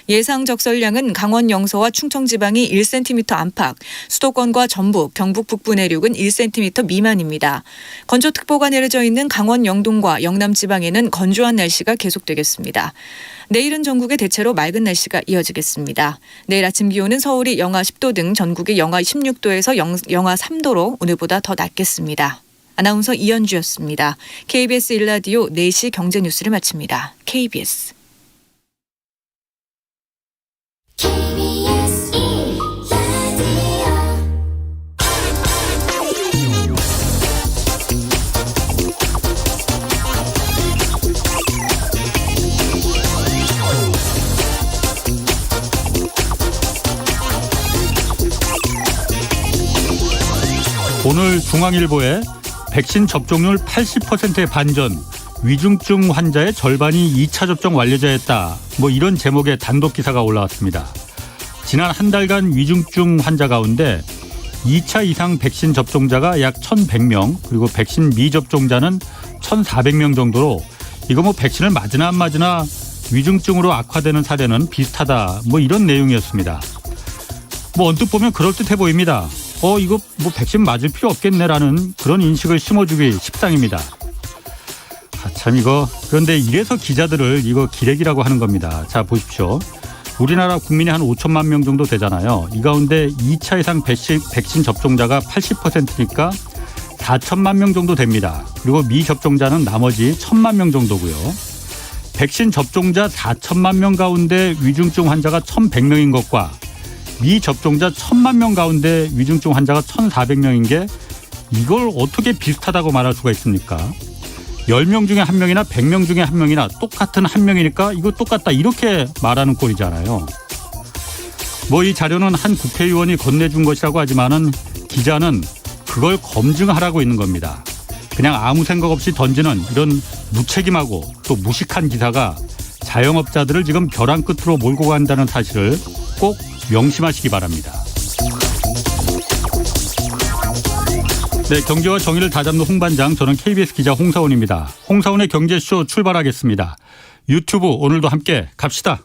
예상 적설량은 강원 영서와 충청 지방이 1cm 안팎, 수도권과 전북, 경북 북부 내륙은 1cm 미만입니다. 건조특보가 내려져 있는 강원 영동과 영남 지방에는 건조한 날씨가 계속되겠습니다. 내일은 전국에 대체로 맑은 날씨가 이어지겠습니다. 내일 아침 기온은 서울이 영하 10도 등 전국이 영하 16도에서 영하 3도로 오늘보다 더 낮겠습니다. 아나운서 이현주였습니다. KBS 1라디오 4시 경제뉴스를 마칩니다. KBS. 오늘 중앙일보에 백신 접종률 80%의 반전, 위중증 환자의 절반이 2차 접종 완료자였다. 이런 제목의 단독 기사가 올라왔습니다. 지난 한 달간 위중증 환자 가운데 2차 이상 백신 접종자가 약 1,100명, 그리고 백신 미접종자는 1,400명 정도로 이거 백신을 맞으나 안 맞으나 위중증으로 악화되는 사례는 비슷하다. 이런 내용이었습니다. 언뜻 보면 그럴듯해 보입니다. 이거 백신 맞을 필요 없겠네라는 그런 인식을 심어주기 십상입니다. 그런데 이래서 기자들을 이거 기레기라고 하는 겁니다. 자, 보십시오. 우리나라 국민이 한 5천만 명 정도 되잖아요. 이 가운데 2차 이상 백신 접종자가 80%니까 4천만 명 정도 됩니다. 그리고 미접종자는 나머지 1,000만 명 정도고요. 백신 접종자 4천만 명 가운데 위중증 환자가 1,100명인 것과 미접종자 1,000만 명 가운데 위중증 환자가 1,400명인 게 이걸 어떻게 비슷하다고 말할 수가 있습니까? 10명 중에 1명이나 100명 중에 1명이나 똑같은 1명이니까 이거 똑같다 이렇게 말하는 꼴이잖아요. 이 자료는 한 국회의원이 건네준 것이라고 하지만은 기자는 그걸 검증하라고 있는 겁니다. 그냥 아무 생각 없이 던지는 이런 무책임하고 또 무식한 기사가 자영업자들을 지금 벼랑 끝으로 몰고 간다는 사실을 꼭 명심하시기 바랍니다. 네, 경제와 정의를 다잡는 홍반장, 저는 KBS 기자 홍사원입니다. 홍사원의 경제쇼 출발하겠습니다. 유튜브 오늘도 함께 갑시다.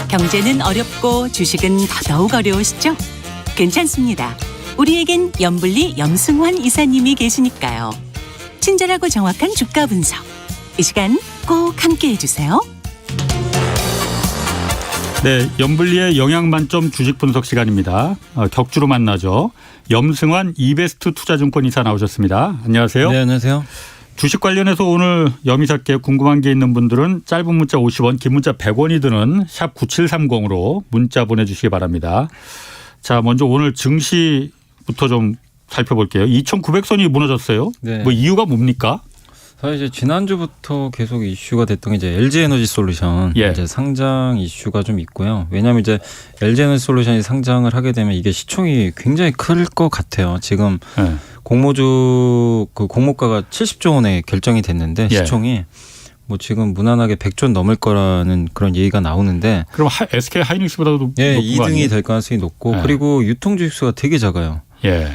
경제는 어렵고 주식은 더더욱 어려우시죠? 괜찮습니다. 우리에겐 염블리 염승환 이사님이 계시니까요. 친절하고 정확한 주가 분석. 이 시간 꼭 함께 해주세요. 네, 염블리의 영양 만점 주식 분석 시간입니다. 격주로 만나죠. 염승환 이베스트 투자증권 이사 나오셨습니다. 안녕하세요. 네, 안녕하세요. 주식 관련해서 오늘 염이사께 궁금한 게 있는 분들은 짧은 문자 50원, 긴 문자 100원이 드는 샵 9730으로 문자 보내주시기 바랍니다. 자, 먼저 오늘 증시부터 좀 살펴볼게요. 2,900선이 무너졌어요. 네. 이유가 뭡니까? 사실 이제 지난주부터 계속 이슈가 됐던 게 이제 LG에너지솔루션 이제 상장 이슈가 좀 있고요. 왜냐하면 이제 LG에너지솔루션이 상장을 하게 되면 이게 시총이 굉장히 클 것 같아요. 지금 공모주 그 공모가가 70조 원에 결정이 됐는데 시총이 지금 무난하게 100조 넘을 거라는 그런 얘기가 나오는데. 그럼 SK 하이닉스보다도 높은 거 아니에요? 2등이 될 가능성이 높고 그리고 유통 주식수가 되게 작아요.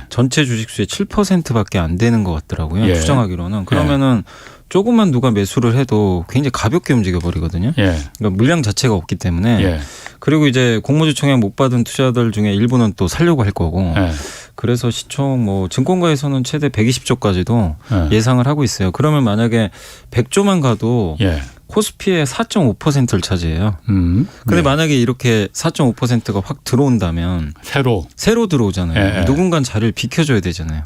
전체 주식수의 7%밖에 안 되는 것 같더라고요. 추정하기로는. 그러면은 조금만 누가 매수를 해도 굉장히 가볍게 움직여 버리거든요. 그러니까 물량 자체가 없기 때문에. 그리고 이제 공모주 청약 못 받은 투자들 중에 일부는 또 살려고 할 거고. 그래서 시총 증권가에서는 최대 120조까지도 예상을 하고 있어요. 그러면 만약에 100조만 가도 코스피의 4.5%를 차지해요. 근데 만약에 이렇게 4.5%가 확 들어온다면 새로 들어오잖아요. 누군가 자리를 비켜줘야 되잖아요.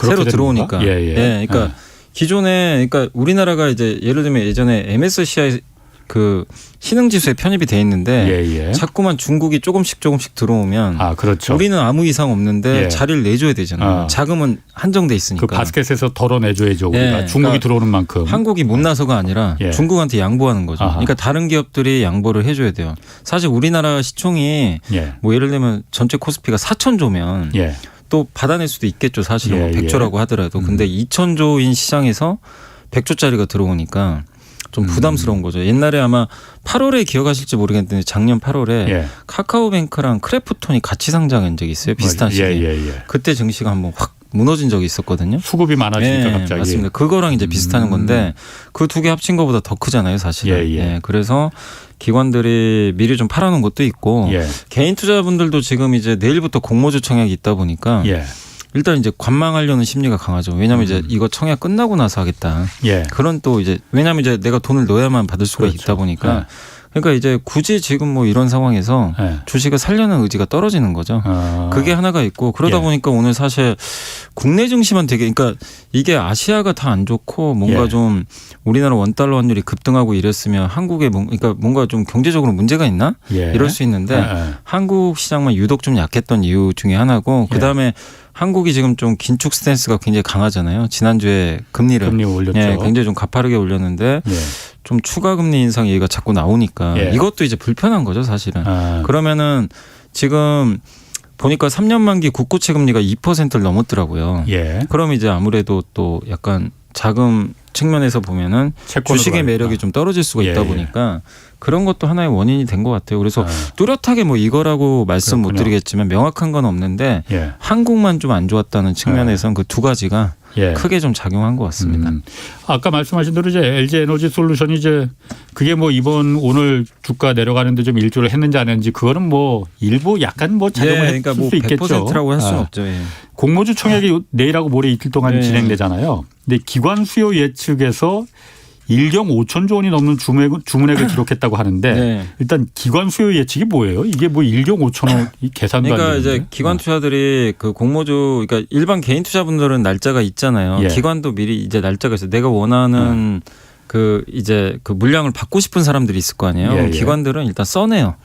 새로 들어오니까. 그러니까 기존에 그러니까 우리나라가 이제 예를 들면 예전에 MSCI 그 신흥지수에 편입이 돼 있는데 자꾸만 중국이 조금씩 들어오면 우리는 아무 이상 없는데 자리를 내줘야 되잖아요. 자금은 한정돼 있으니까. 그 바스켓에서 덜어내줘야죠. 우리가 중국이 그러니까 들어오는 만큼. 한국이 못 나서가 아니라 중국한테 양보하는 거죠. 그러니까 다른 기업들이 양보를 해줘야 돼요. 사실 우리나라 시총이 예를 들면 전체 코스피가 4,000조면 또 받아낼 수도 있겠죠. 사실은 100조라고 하더라도. 근데 2,000조인 시장에서 100조짜리가 들어오니까 좀 부담스러운 거죠. 옛날에 아마 8월에 기억하실지 모르겠는데 작년 8월에 카카오뱅크랑 크래프톤이 같이 상장한 적이 있어요. 비슷한 시기에. 그때 증시가 한번 확 무너진 적이 있었거든요. 수급이 많아지니까 예, 갑자기. 맞습니다. 그거랑 이제 비슷한 건데 그 두 개 합친 것보다 더 크잖아요, 사실은. 예, 예. 예, 그래서 기관들이 미리 좀 팔아놓은 것도 있고 예. 개인 투자분들도 지금 이제 내일부터 공모주 청약이 있다 보니까 예. 일단 이제 관망하려는 심리가 강하죠. 왜냐하면 이제 이거 청약 끝나고 나서 하겠다. 예. 그런 또 이제 왜냐하면 이제 내가 돈을 넣어야만 받을 수가 그렇죠. 있다 보니까. 예. 그러니까 이제 굳이 지금 뭐 이런 상황에서 예. 주식을 살려는 의지가 떨어지는 거죠. 아. 그게 하나가 있고 그러다 예. 보니까 오늘 사실 국내 증시만 되게 그러니까 이게 아시아가 다 안 좋고 뭔가 예. 좀 우리나라 원달러 환율이 급등하고 이랬으면 한국에 그러니까 뭔가 좀 경제적으로 문제가 있나 예. 이럴 수 있는데 예. 한국 시장만 유독 좀 약했던 이유 중에 하나고 예. 그다음에 한국이 지금 좀 긴축 스탠스가 굉장히 강하잖아요. 지난주에 금리 올렸죠. 예, 굉장히 좀 가파르게 올렸는데 예. 좀 추가 금리 인상 얘기가 자꾸 나오니까 예. 이것도 이제 불편한 거죠, 사실은. 아. 그러면은 지금 보니까 3년 만기 국고채 금리가 2%를 넘었더라고요. 예. 그럼 이제 아무래도 또 약간 자금 측면에서 보면은 채권으로 주식의 가니까. 매력이 좀 떨어질 수가 예, 있다 예. 보니까 그런 것도 하나의 원인이 된 것 같아요. 그래서 아. 뚜렷하게 뭐 이거라고 말씀 못 그렇군요. 드리겠지만 명확한 건 없는데 예. 한국만 좀 안 좋았다는 측면에서는 그 두 가지가 예. 크게 좀 작용한 것 같습니다. 아까 말씀하신 대로 이제 LG 에너지 솔루션이 이제 그게 뭐 이번 오늘 주가 내려가는데 좀 일조를 했는지 안 했는지 그거는 뭐 일부 약간 뭐 작용을 했을 그러니까 뭐 수 있겠죠. 100%라고 할 수는 아. 없죠. 예. 공모주 청약이 내일하고 모레 이틀 동안 네. 진행되잖아요. 근데 기관 수요 예측에서 1경 5천조 원이 넘는 주문액을 기록했다고 하는데 네. 일단 기관 수요 예측이 뭐예요? 이게 뭐 1경 5천 원 계산도 안 그러니까 되는데. 이제 기관 투자들이 그 공모주 그러니까 일반 개인 투자분들은 날짜가 있잖아요. 예. 기관도 미리 이제 날짜가 있어요. 내가 원하는 그 이제 그 물량을 받고 싶은 사람들이 있을 거 아니에요. 예, 예. 기관들은 일단 써내요.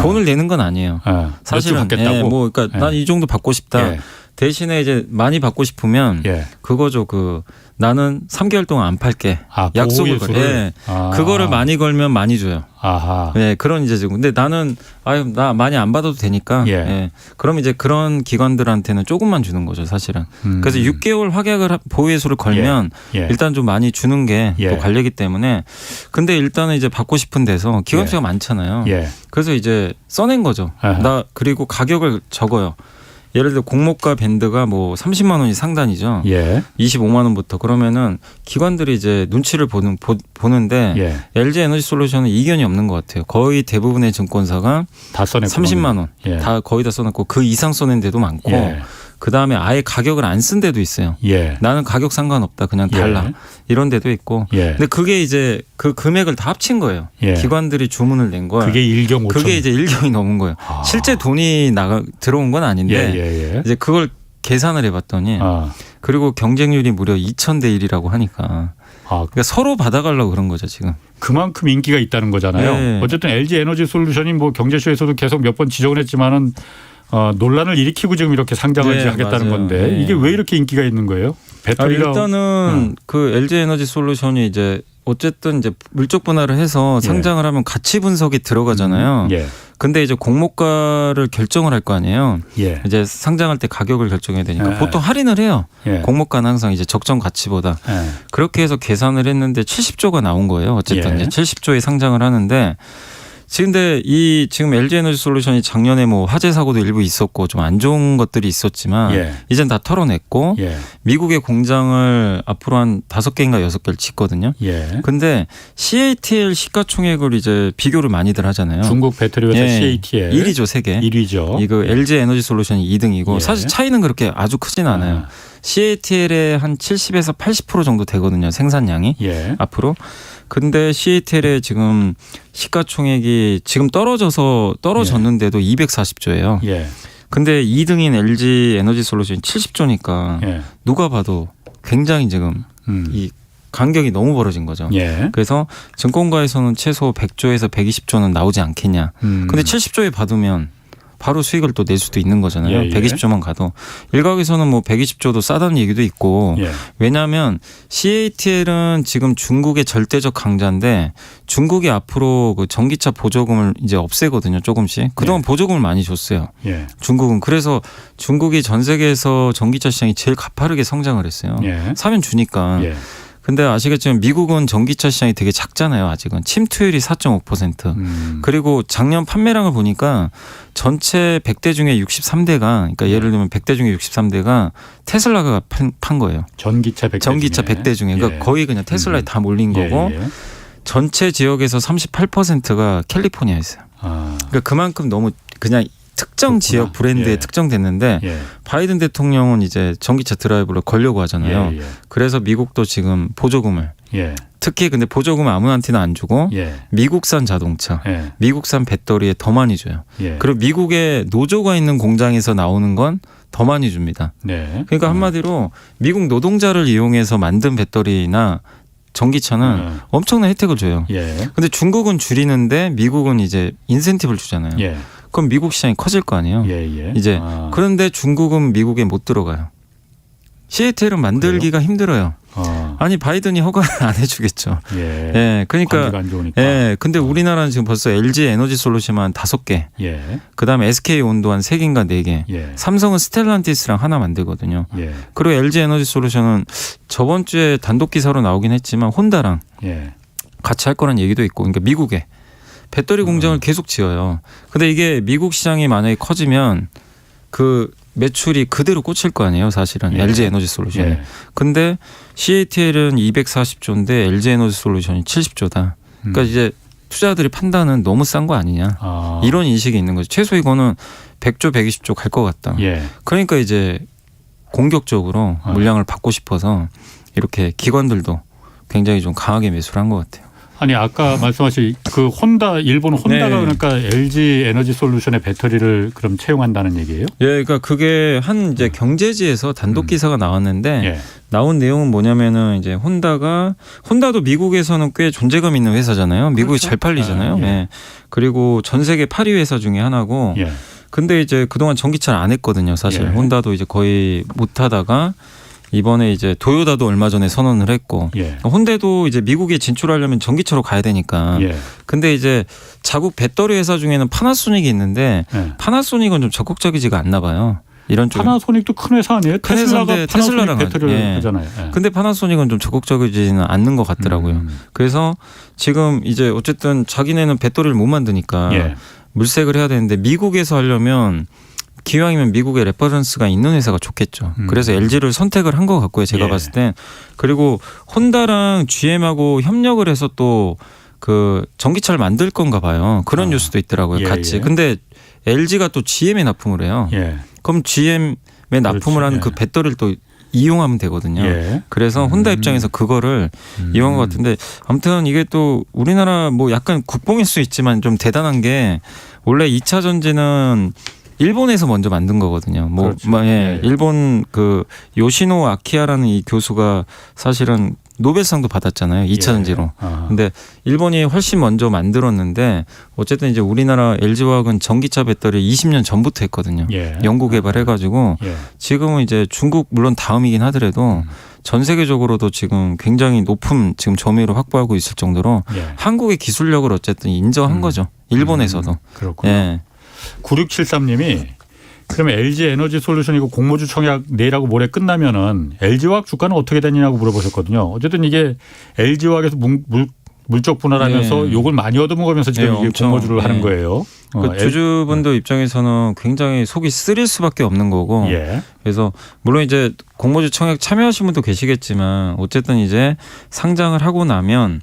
돈을 내는 건 아니에요. 사실은 사실은 받겠다고. 예, 뭐 그러니까 예. 난 이 정도 받고 싶다. 예. 대신에 이제 많이 받고 싶으면 예. 그거죠. 그 나는 3개월 동안 안 팔게. 아, 약속을 보호예수를. 걸. 예. 아. 그거를 많이 걸면 많이 줘요. 아하. 네, 그런 이제 지금. 근데 나는 나 많이 안 받아도 되니까. 예. 예. 그럼 이제 그런 기관들한테는 조금만 주는 거죠, 사실은. 그래서 6개월 확약을 보호예수를 걸면 예. 일단 좀 많이 주는 게 또 예. 관리기 때문에. 근데 일단은 이제 받고 싶은 데서 기관 투자가 많잖아요. 예. 그래서 이제 써낸 거죠. 아하. 나 그리고 가격을 적어요. 예를 들어 공모가 밴드가 뭐 30만 원이 상단이죠. 예. 25만 원부터 그러면은 기관들이 이제 눈치를 보는데 예. LG 에너지 솔루션은 이견이 없는 것 같아요. 거의 대부분의 증권사가 다 써냈고 30만 원 예. 다 거의 다 써놨고 그 이상 써낸 데도 많고 예. 그 다음에 아예 가격을 안 쓴 데도 있어요. 예. 나는 가격 상관없다 그냥 달라 예. 이런 데도 있고. 예. 근데 그게 이제 그 금액을 다 합친 거예요. 예. 기관들이 주문을 낸 거야. 그게 1경 5천. 그게 이제 1경이 넘은 거예요. 아. 실제 돈이 들어온 건 아닌데 예. 이제 그걸 계산을 해봤더니 아. 그리고 경쟁률이 무려 2,000대 1이라고 하니까 아, 그러니까 서로 받아가려고 그런 거죠 지금. 그만큼 인기가 있다는 거잖아요. 네. 어쨌든 LG 에너지 솔루션이 뭐 경제쇼에서도 계속 몇 번 지적을 했지만은 논란을 일으키고 지금 이렇게 상장을 네, 하겠다는 맞아요. 건데 네. 이게 왜 이렇게 인기가 있는 거예요? 배터리가 일단은 그 LG 에너지 솔루션이 이제 어쨌든 이제 물적 분할을 해서 예. 상장을 하면 가치 분석이 들어가잖아요. 예. 근데 이제 공모가를 결정을 할 거 아니에요. 예. 이제 상장할 때 가격을 결정해야 되니까 예. 보통 할인을 해요. 예. 공모가는 항상 이제 적정 가치보다. 예. 그렇게 해서 계산을 했는데 70조가 나온 거예요. 어쨌든 예. 이제 70조에 상장을 하는데 근데 지금 LG 에너지 솔루션이 작년에 뭐 화재 사고도 일부 있었고 좀 안 좋은 것들이 있었지만 예. 이젠 다 털어냈고 예. 미국의 공장을 앞으로 한 5개인가 6개를 짓거든요. 예. 근데 CATL 시가총액을 이제 비교를 많이들 하잖아요. 중국 배터리 회사 예. CATL 1위죠, 세계. 1위죠. 이거 LG 에너지 솔루션이 2등이고 예. 사실 차이는 그렇게 아주 크진 않아요. 아. CATL의 한 70에서 80% 정도 되거든요. 생산량이 예. 앞으로. 근데 CATL의 지금 시가총액이 지금 떨어졌는데도 240조예요. 예. 근데 2등인 LG 에너지 솔루션이 70조니까 예. 누가 봐도 굉장히 지금 이 간격이 너무 벌어진 거죠. 예. 그래서 증권가에서는 최소 100조에서 120조는 나오지 않겠냐. 근데 70조에 받으면 바로 수익을 또 낼 수도 있는 거잖아요. 예, 예. 120조만 가도. 일각에서는 뭐 120조도 싸다는 얘기도 있고 예. 왜냐하면 CATL은 지금 중국의 절대적 강자인데 중국이 앞으로 그 전기차 보조금을 이제 없애거든요. 조금씩. 그동안 보조금을 많이 줬어요. 예. 중국은. 그래서 중국이 전 세계에서 전기차 시장이 제일 가파르게 성장을 했어요. 예. 사면 주니까. 예. 근데 아시겠지만 미국은 전기차 시장이 되게 작잖아요. 아직은 침투율이 4.5%. 그리고 작년 판매량을 보니까 전체 100대 중에 63대가 그러니까 예를 들면 100대 중에 63대가 테슬라가 판 거예요. 전기차 100대 중에. 그러니까 예. 거의 그냥 테슬라에 다 몰린 거고 전체 지역에서 38%가 캘리포니아였어요. 그러니까 그만큼 너무 그냥 특정 지역 브랜드에 특정됐는데 바이든 대통령은 이제 전기차 드라이브를 걸려고 하잖아요. 그래서 미국도 지금 보조금을 특히 근데 보조금을 아무한테나 안 주고 미국산 자동차, 미국산 배터리에 더 많이 줘요. 그리고 미국에 노조가 있는 공장에서 나오는 건 더 많이 줍니다. 그러니까 한마디로 미국 노동자를 이용해서 만든 배터리나 전기차는 엄청난 혜택을 줘요. 근데 중국은 줄이는데 미국은 이제 인센티브를 주잖아요. 그럼 미국 시장이 커질 거 아니에요. 이제 그런데 중국은 미국에 못 들어가요. CATL은 만들기가 힘들어요. 아니 바이든이 허가를 안 해주겠죠. 그러니까. 안 좋으니까. 근데 우리나라는 지금 벌써 LG 에너지 솔루션만 5개. 그다음에 SK 온도 한 3개인가 4개. 삼성은 스텔란티스랑 하나 만들거든요. 그리고 LG 에너지 솔루션은 저번 주에 단독 기사로 나오긴 했지만 혼다랑 같이 할 거란 얘기도 있고. 그러니까 미국에 배터리 공장을 계속 지어요. 근데 이게 미국 시장이 만약에 커지면 그 매출이 그대로 꽂힐 거 아니에요, 사실은. LG 에너지 솔루션이. 근데 CATL은 240조인데 LG 에너지 솔루션이 70조다. 그러니까 이제 투자자들이 판단은 너무 싼 거 아니냐. 이런 인식이 있는 거죠. 최소 이거는 100조, 120조 갈 것 같다. 그러니까 이제 공격적으로 물량을 받고 싶어서 이렇게 기관들도 굉장히 좀 강하게 매수를 한 것 같아요. 아니 아까 말씀하신 그 혼다 일본 혼다가 그러니까 LG 에너지 솔루션의 배터리를 그럼 채용한다는 얘기예요? 그러니까 그게 한 이제 경제지에서 단독 기사가 나왔는데 나온 내용은 뭐냐면은 이제 혼다도 미국에서는 꽤 존재감 있는 회사잖아요. 미국이 잘 팔리잖아요. 그리고 전 세계 8위 회사 중에 하나고. 근데 이제 그동안 전기차를 안 했거든요. 사실 혼다도 이제 거의 못 하다가. 이번에 이제 도요다도 얼마 전에 선언을 했고 혼다도 이제 미국에 진출하려면 전기차로 가야 되니까 근데 이제 자국 배터리 회사 중에는 파나소닉이 있는데 파나소닉은 좀 적극적이지가 않나 봐요. 이런 쪽 파나소닉도 큰 회사 아니에요? 큰 회사인데 테슬라랑 배터리를 하잖아요. 근데 파나소닉은 좀 적극적이지는 않는 것 같더라고요. 그래서 지금 이제 어쨌든 자기네는 배터리를 못 만드니까 물색을 해야 되는데 미국에서 하려면 기왕이면 미국에 레퍼런스가 있는 회사가 좋겠죠. 그래서 LG를 선택을 한 것 같고요. 제가 봤을 땐. 그리고 혼다랑 GM하고 협력을 해서 또 그 전기차를 만들 건가 봐요. 그런 뉴스도 있더라고요. 같이. 근데 LG가 또 GM에 납품을 해요. 그럼 GM에 납품을 하는 그 배터리를 또 이용하면 되거든요. 그래서 혼다 입장에서 그거를 이용한 것 같은데 아무튼 이게 또 우리나라 뭐 약간 국뽕일 수 있지만 좀 대단한 게 원래 2차 전지는 일본에서 먼저 만든 거거든요. 일본 그 요시노 아키야라는 이 교수가 사실은 노벨상도 받았잖아요. 2차 전지로. 근데 일본이 훨씬 먼저 만들었는데 어쨌든 이제 우리나라 LG화학은 전기차 배터리 20년 전부터 했거든요. 연구 개발해가지고 지금은 이제 중국 물론 다음이긴 하더라도 전 세계적으로도 지금 굉장히 높은 지금 점유율을 확보하고 있을 정도로 한국의 기술력을 어쨌든 인정한 거죠. 일본에서도. 그렇군요. 9673님이 그러면 LG 에너지 솔루션이고 공모주 청약 내일하고 모레 끝나면은 LG화학 주가는 어떻게 되느냐고 물어보셨거든요. 어쨌든 이게 LG화학에서 물적 분할하면서 욕을 많이 얻어먹으면서 지금 이게 공모주를 하는 거예요. 그 주주분들 입장에서는 굉장히 속이 쓰릴 수밖에 없는 거고. 그래서 물론 이제 공모주 청약 참여하신 분도 계시겠지만 어쨌든 이제 상장을 하고 나면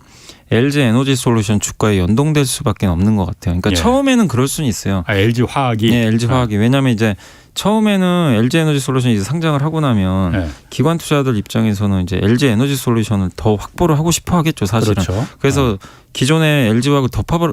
LG 에너지 솔루션 주가에 연동될 수밖에 없는 것 같아요. 그러니까 처음에는 그럴 수는 있어요. LG 화학이. LG 화학이. 왜냐하면 이제 처음에는 LG 에너지 솔루션이 이제 상장을 하고 나면 기관 투자자들 입장에서는 이제 LG 에너지 솔루션을 더 확보를 하고 싶어 하겠죠, 사실은. 그렇죠. 그래서 기존의 LG 화학을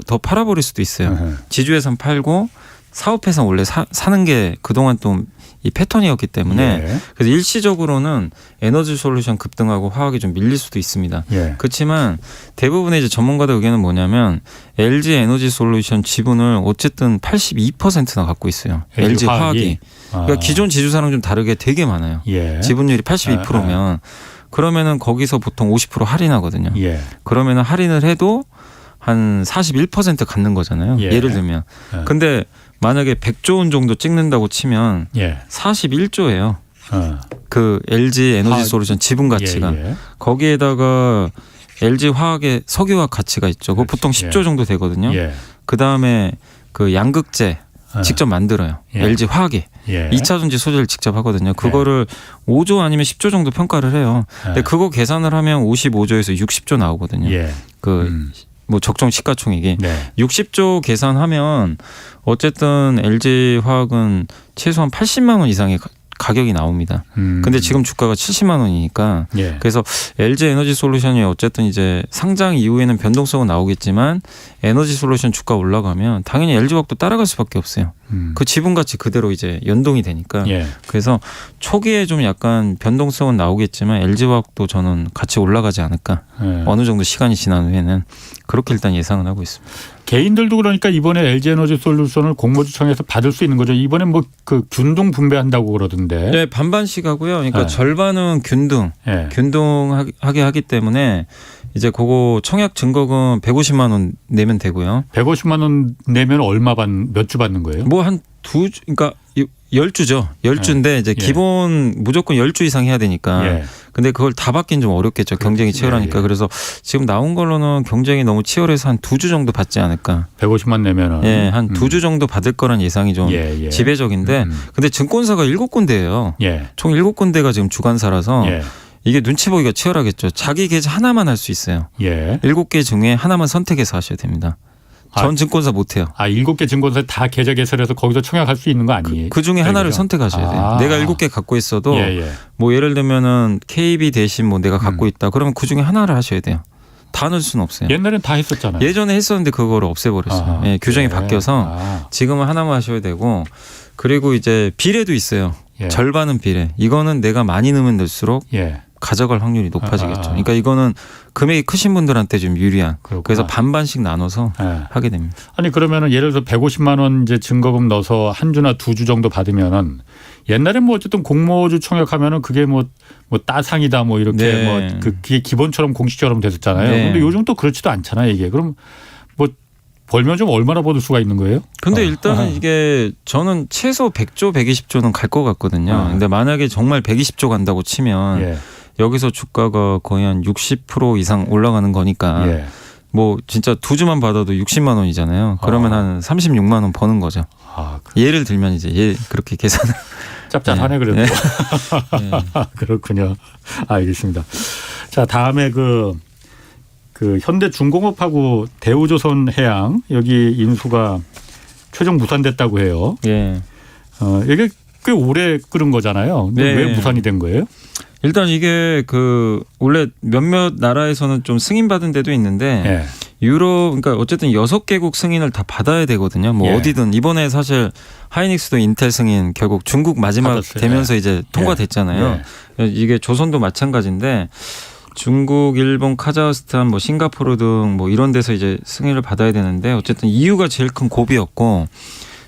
더 팔아버릴 수도 있어요. 지주회사는 팔고 사업회사는 원래 사는 게 그동안 또 이 패턴이었기 때문에 그래서 일시적으로는 에너지 솔루션 급등하고 화학이 좀 밀릴 수도 있습니다. 그렇지만 대부분의 이제 전문가들 의견은 뭐냐면 LG 에너지 솔루션 지분을 어쨌든 82%나 갖고 있어요. LG 화학이. 그러니까 기존 지주사랑 좀 다르게 되게 많아요. 지분율이 82%면 그러면은 거기서 보통 50% 할인하거든요. 그러면은 할인을 해도 한 41% 갖는 거잖아요. 예를 들면. 근데 만약에 100조 원 정도 찍는다고 치면 41조예요. 그 LG 에너지솔루션 지분 가치가 거기에다가 LG 화학의 석유화학 가치가 있죠. 그거 보통 10조 정도 되거든요. 그 다음에 그 양극재 직접 만들어요. LG 화학이 2차 전지 소재를 직접 하거든요. 그거를 5조 아니면 10조 정도 평가를 해요. 근데 그거 계산을 하면 55조에서 60조 나오거든요. 뭐 적정 시가총액이 60조 계산하면 어쨌든 LG 화학은 최소한 80만 원 이상의 가격이 나옵니다. 근데 지금 주가가 70만 원이니까 그래서 LG 에너지 솔루션이 어쨌든 이제 상장 이후에는 변동성은 나오겠지만 에너지 솔루션 주가 올라가면 당연히 LG 화학도 따라갈 수밖에 없어요. 그 지분 가치 그대로 이제 연동이 되니까 그래서 초기에 좀 약간 변동성은 나오겠지만 LG 화학도 저는 같이 올라가지 않을까. 어느 정도 시간이 지난 후에는 그렇게 일단 예상은 하고 있습니다. 개인들도 그러니까 이번에 LG 에너지 솔루션을 공모주청에서 받을 수 있는 거죠. 이번에 뭐 그 균등 분배한다고 그러던데. 네, 반반씩 하고요. 그러니까 절반은 균등하게 하기 때문에 이제 그거 청약 증거금 150만 원 내면 되고요. 150만 원 내면 몇 주 받는 거예요? 뭐 한 그러니까 10주죠. 10주인데 이제 기본 무조건 10주 이상 해야 되니까. 근데 그걸 다 받긴 좀 어렵겠죠. 경쟁이 치열하니까. 그래서 지금 나온 걸로는 경쟁이 너무 치열해서 한 2주 정도 받지 않을까. 150만 내면은. 한 2주 정도 받을 거란 예상이 좀 지배적인데. 근데 증권사가 7군데예요. 총 7군데가 지금 주관사라서 이게 눈치 보기가 치열하겠죠. 자기 계좌 하나만 할 수 있어요. 7개 중에 하나만 선택해서 하셔야 됩니다. 전 증권사 못해요. 7개 증권사 다 계좌 개설해서 거기서 청약할 수 있는 거 아니에요? 그 중에 하나를 선택하셔야 돼요. 내가 7개 갖고 있어도 뭐 예를 들면은 KB 대신 뭐 내가 갖고 있다. 그러면 그 중에 하나를 하셔야 돼요. 다 넣을 수는 없어요. 옛날엔 다 했었잖아요. 예전에 했었는데 그거를 없애버렸어요. 규정이 바뀌어서 지금은 하나만 하셔야 되고 그리고 이제 비례도 있어요. 절반은 비례. 이거는 내가 많이 넣으면 넣을수록 가져갈 확률이 높아지겠죠. 그러니까 이거는 금액이 크신 분들한테 좀 유리한. 그렇구나. 그래서 반반씩 나눠서 하게 됩니다. 아니 그러면은 예를 들어서 150만 원 이제 증거금 넣어서 한 주나 2주 정도 받으면은 옛날에 뭐 어쨌든 공모주 청약하면은 그게 뭐 따상이다 뭐 이렇게 뭐 그게 기본처럼 공식처럼 됐었잖아요. 근데 요즘 또 그렇지도 않잖아요 이게. 그럼 뭐 벌면 좀 얼마나 벌 수가 있는 거예요? 근데 일단은 이게 저는 최소 100조, 120조는 갈 것 같거든요. 근데 만약에 정말 120조 간다고 치면 여기서 주가가 거의 한 60% 이상 올라가는 거니까 뭐 진짜 2주만 받아도 60만 원이잖아요. 그러면 한 36만 원 버는 거죠. 예를 들면 이제 그렇게 계산을. 짭짤하네 그래도. 그렇군요. 알겠습니다. 자 다음에 그 현대중공업하고 대우조선해양 여기 인수가 최종 무산됐다고 해요. 이게 꽤 오래 끓은 거잖아요. 근데 왜 무산이 된 거예요? 일단 이게 원래 몇몇 나라에서는 좀 승인받은 데도 있는데 유럽 그러니까 어쨌든 6개국 승인을 다 받아야 되거든요. 뭐 어디든 이번에 사실 하이닉스도 인텔 승인 결국 중국 마지막 받았어요. 되면서 이제 통과됐잖아요. 이게 조선도 마찬가지인데 중국, 일본, 카자흐스탄, 뭐 싱가포르 등 뭐 이런 데서 이제 승인을 받아야 되는데 어쨌든 EU가 제일 큰 고비였고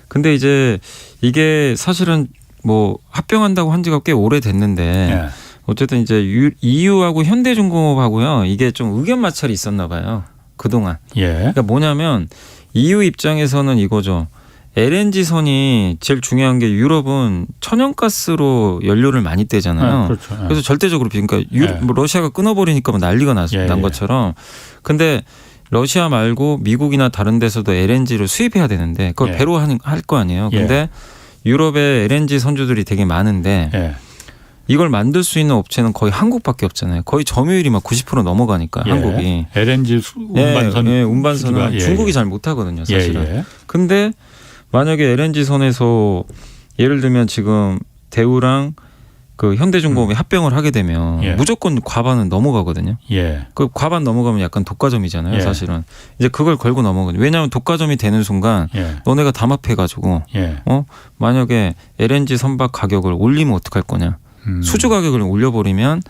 근데 이제 이게 사실은 뭐 합병한다고 한 지가 꽤 오래됐는데 어쨌든 이제 EU하고 현대중공업하고요 이게 좀 의견 마찰이 있었나 봐요 그동안. 그러니까 뭐냐면 EU 입장에서는 이거죠. LNG선이 제일 중요한 게 유럽은 천연가스로 연료를 많이 떼잖아요. 그렇죠. 그래서 절대적으로 그러니까 뭐 러시아가 끊어버리니까 뭐 난리가 난 것처럼. 근데 러시아 말고 미국이나 다른 데서도 LNG를 수입해야 되는데 그걸 배로 할 거 아니에요. 근데 유럽에 LNG 선주들이 되게 많은데 이걸 만들 수 있는 업체는 거의 한국밖에 없잖아요. 거의 점유율이 막 90% 넘어가니까 한국이. LNG 운반선은 중국이 잘 못하거든요. 사실은. 근데 만약에 LNG 선에서 예를 들면 지금 대우랑 그 현대중공업이 합병을 하게 되면 무조건 과반은 넘어가거든요. 그 과반 넘어가면 약간 독과점이잖아요. 사실은 이제 그걸 걸고 넘어가거든요. 왜냐하면 독과점이 되는 순간 너네가 담합해가지고 만약에 LNG 선박 가격을 올리면 어떡할 거냐. 수주 가격을 올려버리면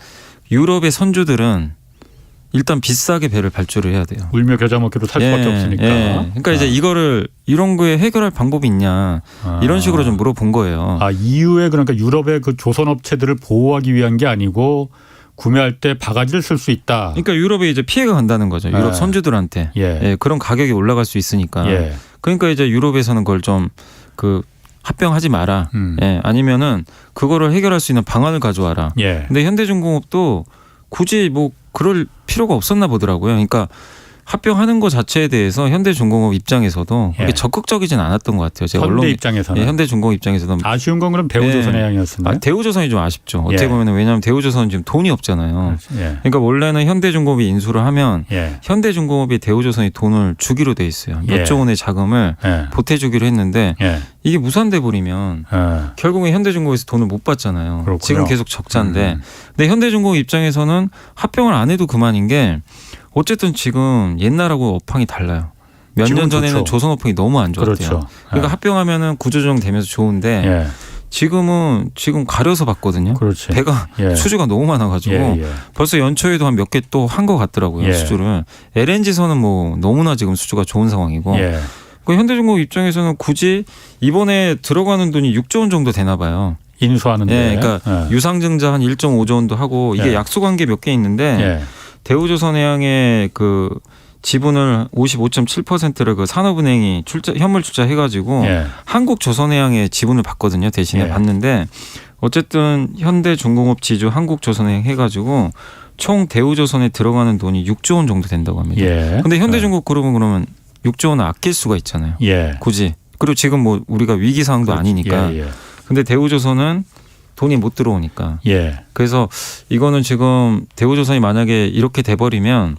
유럽의 선주들은 일단 비싸게 배를 발주를 해야 돼요. 울며 겨자 먹기로 살 수밖에 없으니까. 그러니까 이제 이런 거에 해결할 방법이 있냐 이런 식으로 좀 물어본 거예요. EU에 그러니까 유럽의 그 조선업체들을 보호하기 위한 게 아니고 구매할 때 바가지를 쓸 수 있다. 그러니까 유럽에 이제 피해가 간다는 거죠. 유럽 선주들한테 그런 가격이 올라갈 수 있으니까. 그러니까 이제 유럽에서는 그걸 좀 합병하지 마라. 예, 아니면은 그거를 해결할 수 있는 방안을 가져와라. 예. 근데 현대중공업도 굳이 뭐 그럴 필요가 없었나 보더라고요. 그러니까 합병하는 것 자체에 대해서 현대중공업 입장에서도 그렇게 적극적이진 않았던 것 같아요. 제가 현대 입장에서는. 예, 현대중공업 입장에서는 아쉬운 건 그럼 대우조선해양이었습니다. 대우조선이 좀 아쉽죠. 어떻게 보면 왜냐하면 대우조선은 지금 돈이 없잖아요. 예. 그러니까 원래는 현대중공업이 인수를 하면 현대중공업이 대우조선이 돈을 주기로 돼 있어요. 몇 조 원의 자금을 보태주기로 했는데 이게 무산돼 버리면 결국엔 현대중공업에서 돈을 못 받잖아요. 그렇군요. 지금 계속 적자인데 근데 현대중공업 입장에서는 합병을 안 해도 그만인 게 어쨌든 지금 옛날하고 업황이 달라요. 몇 년 전에는 좋죠. 조선 업황이 너무 안 좋았대요. 그렇죠. 그러니까 합병하면은 구조조정 되면서 좋은데 지금 가려서 봤거든요. 그렇지. 배가 수주가 너무 많아가지고 벌써 연초에도 한 몇 개 또 한 것 같더라고요. 수주를. LNG선은 뭐 너무나 지금 수주가 좋은 상황이고 그 현대중공업 입장에서는 굳이 이번에 들어가는 돈이 6조 원 정도 되나 봐요. 인수하는데. 그러니까 유상증자 한 1.5조 원도 하고 이게 약속한 게 몇 개 있는데 대우조선해양의 그 지분을 55.7%를 그 산업은행이 현물 출자해가지고 한국조선해양의 지분을 받거든요. 대신에 받는데 어쨌든 현대중공업 지주 한국조선해양 해가지고 총 대우조선에 들어가는 돈이 6조 원 정도 된다고 합니다. 근데 현대중공업 그룹은 그러면 6조 원을 아낄 수가 있잖아요. 굳이. 그리고 지금 뭐 우리가 위기 상황도 아니니까. 근데 대우조선은 돈이 못 들어오니까. 그래서 이거는 지금 대우조선이 만약에 이렇게 돼버리면